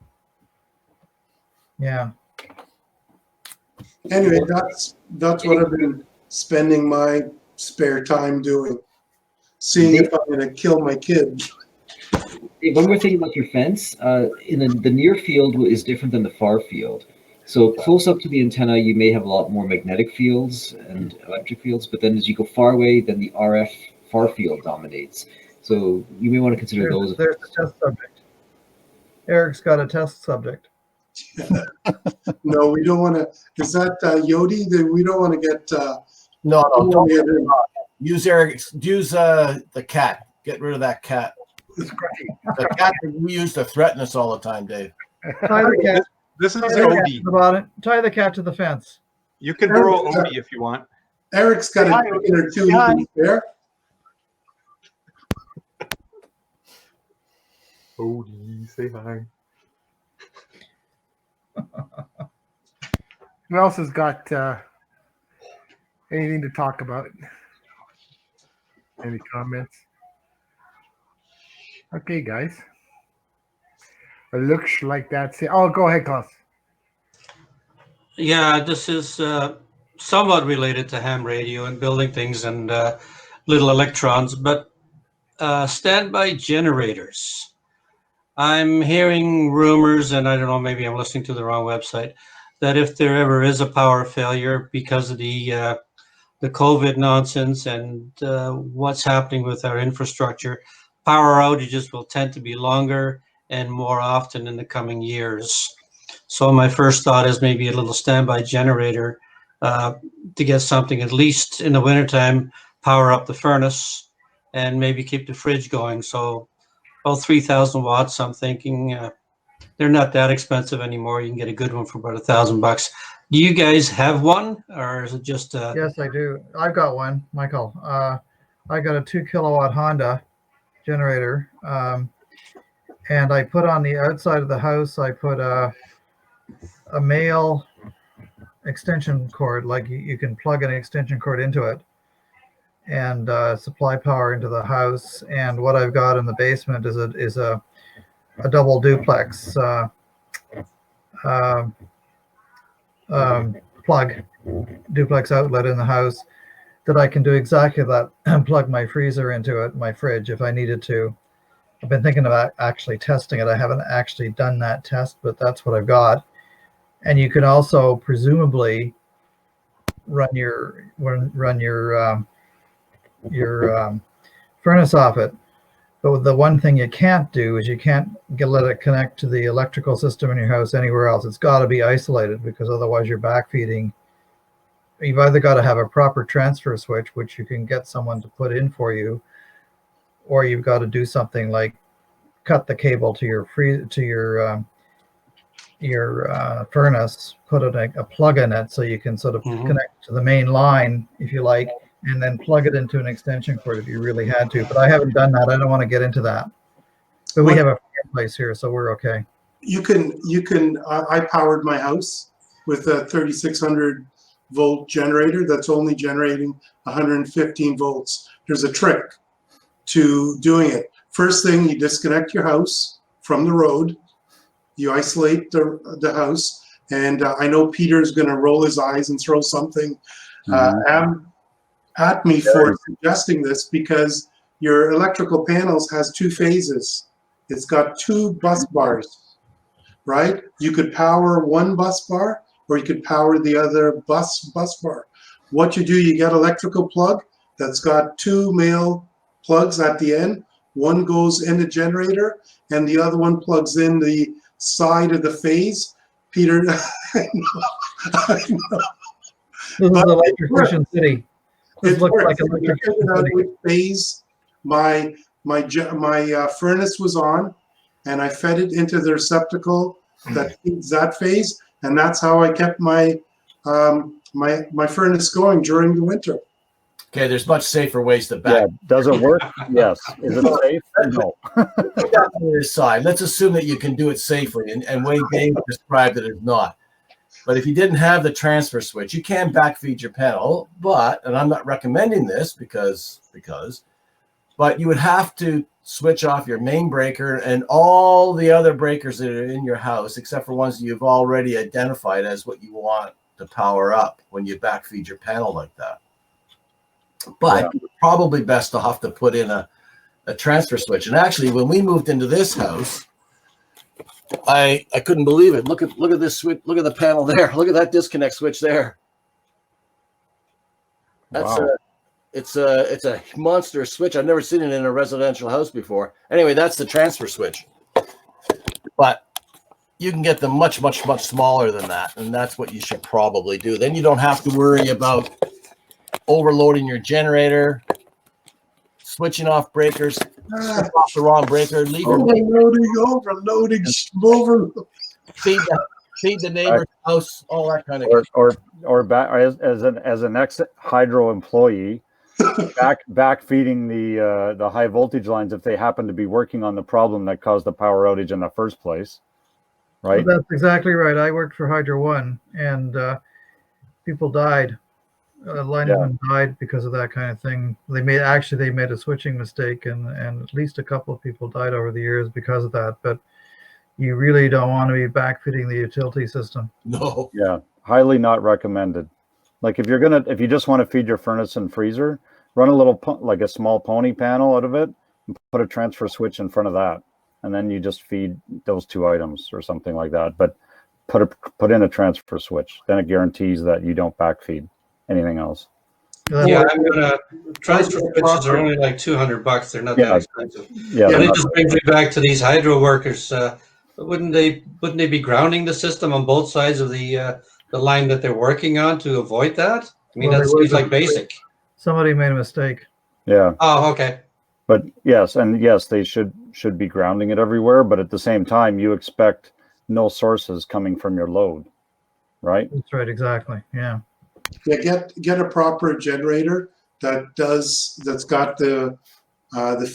Yeah. Anyway, that's what I've been spending my spare time doing, seeing if I'm going to kill my kid. One more thing about your fence. In the near field is different than the far field. So close up to the antenna, you may have a lot more magnetic fields and electric fields, but then as you go far away, then the RF far field dominates. So you may want to consider those. There's a test subject. Eric's got a test subject. No, we don't want to. Is that Yodi? We don't want to get. No, don't use Eric. Use the cat. Get rid of that cat. The cat that we use to threaten us all the time, Dave. Tie the cat. This is Odie. Tie the cat to the fence. You can borrow Odie if you want. Eric's got a chicken or two there. Odie, say hi. Who else has got anything to talk about? Any comments? Okay, guys. It looks like that's it. Oh, go ahead, Klaus. Yeah, this is somewhat related to ham radio and building things and little electrons, but standby generators. I'm hearing rumors, and I don't know, maybe I'm listening to the wrong website, that if there ever is a power failure because of the COVID nonsense and what's happening with our infrastructure, power outages will tend to be longer and more often in the coming years. So my first thought is maybe a little standby generator to get something, at least in the wintertime, power up the furnace and maybe keep the fridge going. So about 3,000 watts, I'm thinking they're not that expensive anymore. You can get a good one for about $1,000. Do you guys have one, or is it just? Yes, I do. I've got one, Michael. I got a 2 kilowatt Honda generator, and I put on the outside of the house. I put a male extension cord, like you can plug an extension cord into it, and supply power into the house. And what I've got in the basement is a double duplex plug, duplex outlet in the house that I can do exactly that and plug my freezer into it, my fridge, if I needed to. I've been thinking about actually testing it. I haven't actually done that test, but that's what I've got. And you can also presumably run your furnace off it. But the one thing you can't do is you can't let it connect to the electrical system in your house anywhere else. It's got to be isolated, because otherwise you're backfeeding you've either got to have a proper transfer switch, which you can get someone to put in for you, or you've got to do something like cut the cable to your furnace, put a plug in it so you can sort of connect to the main line, if you like, and then plug it into an extension cord if you really had to. But I haven't done that. I don't want to get into that. But we have a fireplace here, so we're okay. You can. I powered my house with a 3600 volt generator that's only generating 115 volts. There's a trick to doing it. First thing, you disconnect your house from the road. You isolate the house. And I know Peter's going to roll his eyes and throw something at me for suggesting this, because your electrical panels has two phases. It's got two bus bars, right? You could power one bus bar, or you could power the other bus bar. What you do, you get electrical plug that's got two male plugs at the end. One goes in the generator, and the other one plugs in the side of the phase. Peter, I know. This is Electrician City. This looks like Electrician City. Which phase my furnace was on, and I fed it into the receptacle that feeds that phase, and that's how I kept my my furnace going during the winter. Okay, there's much safer ways to back. Yeah, does it work? Yes. Is it safe? No. Side. Let's assume that you can do it safely, and Wayne Dave described that it's not. But if you didn't have the transfer switch, you can backfeed your panel, but, and I'm not recommending this but you would have to switch off your main breaker and all the other breakers that are in your house, except for ones that you've already identified as what you want to power up when you backfeed your panel like that. But probably best to have to put in a transfer switch. And actually, when we moved into this house, I couldn't believe it. Look at this switch. Look at the panel there. Look at that disconnect switch there. That's it's a monster switch. I've never seen it in a residential house before. Anyway, that's the transfer switch. But you can get them much smaller than that, and that's what you should probably do. Then you don't have to worry about overloading your generator, switching off breakers, off the wrong breaker, overloading, feed the neighbor's house, all that kind of or back as an ex hydro employee, back feeding the high voltage lines if they happen to be working on the problem that caused the power outage in the first place, right? Well, that's exactly right. I worked for Hydro One, and people died. Linemen died because of that kind of thing. They made a switching mistake, and at least a couple of people died over the years because of that. But you really don't want to be backfitting the utility system. No. Yeah, highly not recommended. Like if you just want to feed your furnace and freezer, run like a small pony panel out of it and put a transfer switch in front of that, and then you just feed those two items or something like that. But put in a transfer switch, then it guarantees that you don't backfeed anything else. Yeah, I'm gonna transfer switches are only like $200. They're not that expensive. Yeah, and it just brings me back to these hydro workers. Wouldn't they be grounding the system on both sides of the line that they're working on to avoid that? I mean, that seems like basic. Somebody made a mistake. Yeah. Oh, okay. But yes, they should be grounding it everywhere. But at the same time, you expect no sources coming from your load, right? That's right. Exactly. Yeah. Yeah, get a proper generator that's got the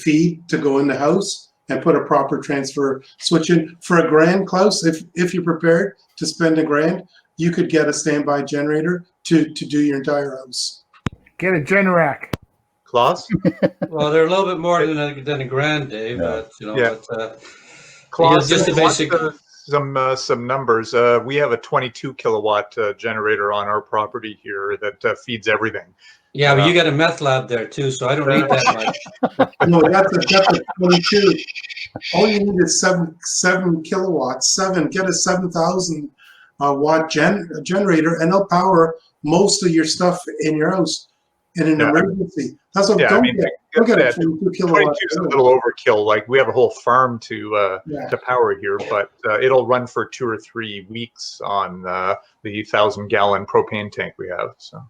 feed to go in the house, and put a proper transfer switch in. For $1,000, Klaus, if you're prepared to spend $1,000, you could get a standby generator to do your entire house. Get a Generac. Klaus? Well, they're a little bit more than $1,000, Dave. Yeah. But Klaus, just the basic. Some numbers. We have a 22 kilowatt generator on our property here that feeds everything. Yeah, but you got a meth lab there too, so I don't need that much. No, that's a 22. All you need is 7 kilowatts. Get a 7,000 watt generator, and it'll power most of your stuff in your house in an emergency. That's what. Don't get a 22 kilowatt. 22 is a little overkill. Like we have a whole farm to power here, but it'll run for 2 or 3 weeks on the 1,000-gallon propane tank we have. So.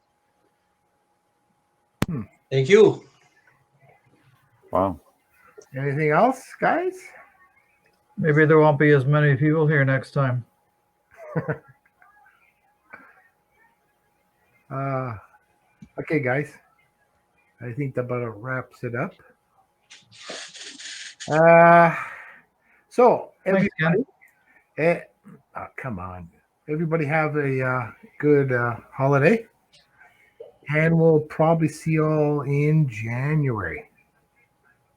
Thank you. Wow. Anything else, guys? Maybe there won't be as many people here next time. Okay, guys. I think that about wraps it up. So Thanks, everybody, Ken. come on. Everybody have a good holiday. And we'll probably see you all in January.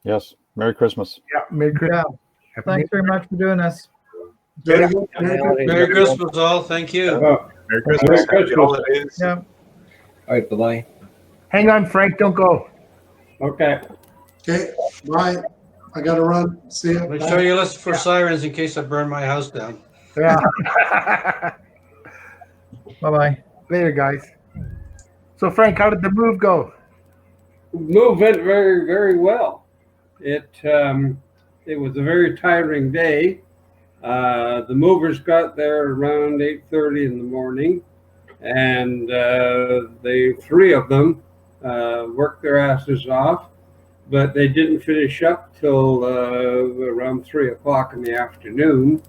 Yes. Merry Christmas. Yeah, Merry Christmas. Yeah. Thanks very much for doing this. Very good. Very good. Merry Christmas, all. Thank you. Merry Christmas. Happy holidays. Yeah. All right, bye-bye. Hang on, Frank. Don't go. Okay. Okay, bye. I gotta run. See ya. Make Bye. sure you listen for sirens in case I burn my house down. Yeah. Bye-bye. Later, guys. So, Frank, how did the move go? Move went very, very well. It was a very tiring day. The movers got there around 8:30 in the morning, and the three of them worked their asses off, but they didn't finish up till around 3 o'clock in the afternoon.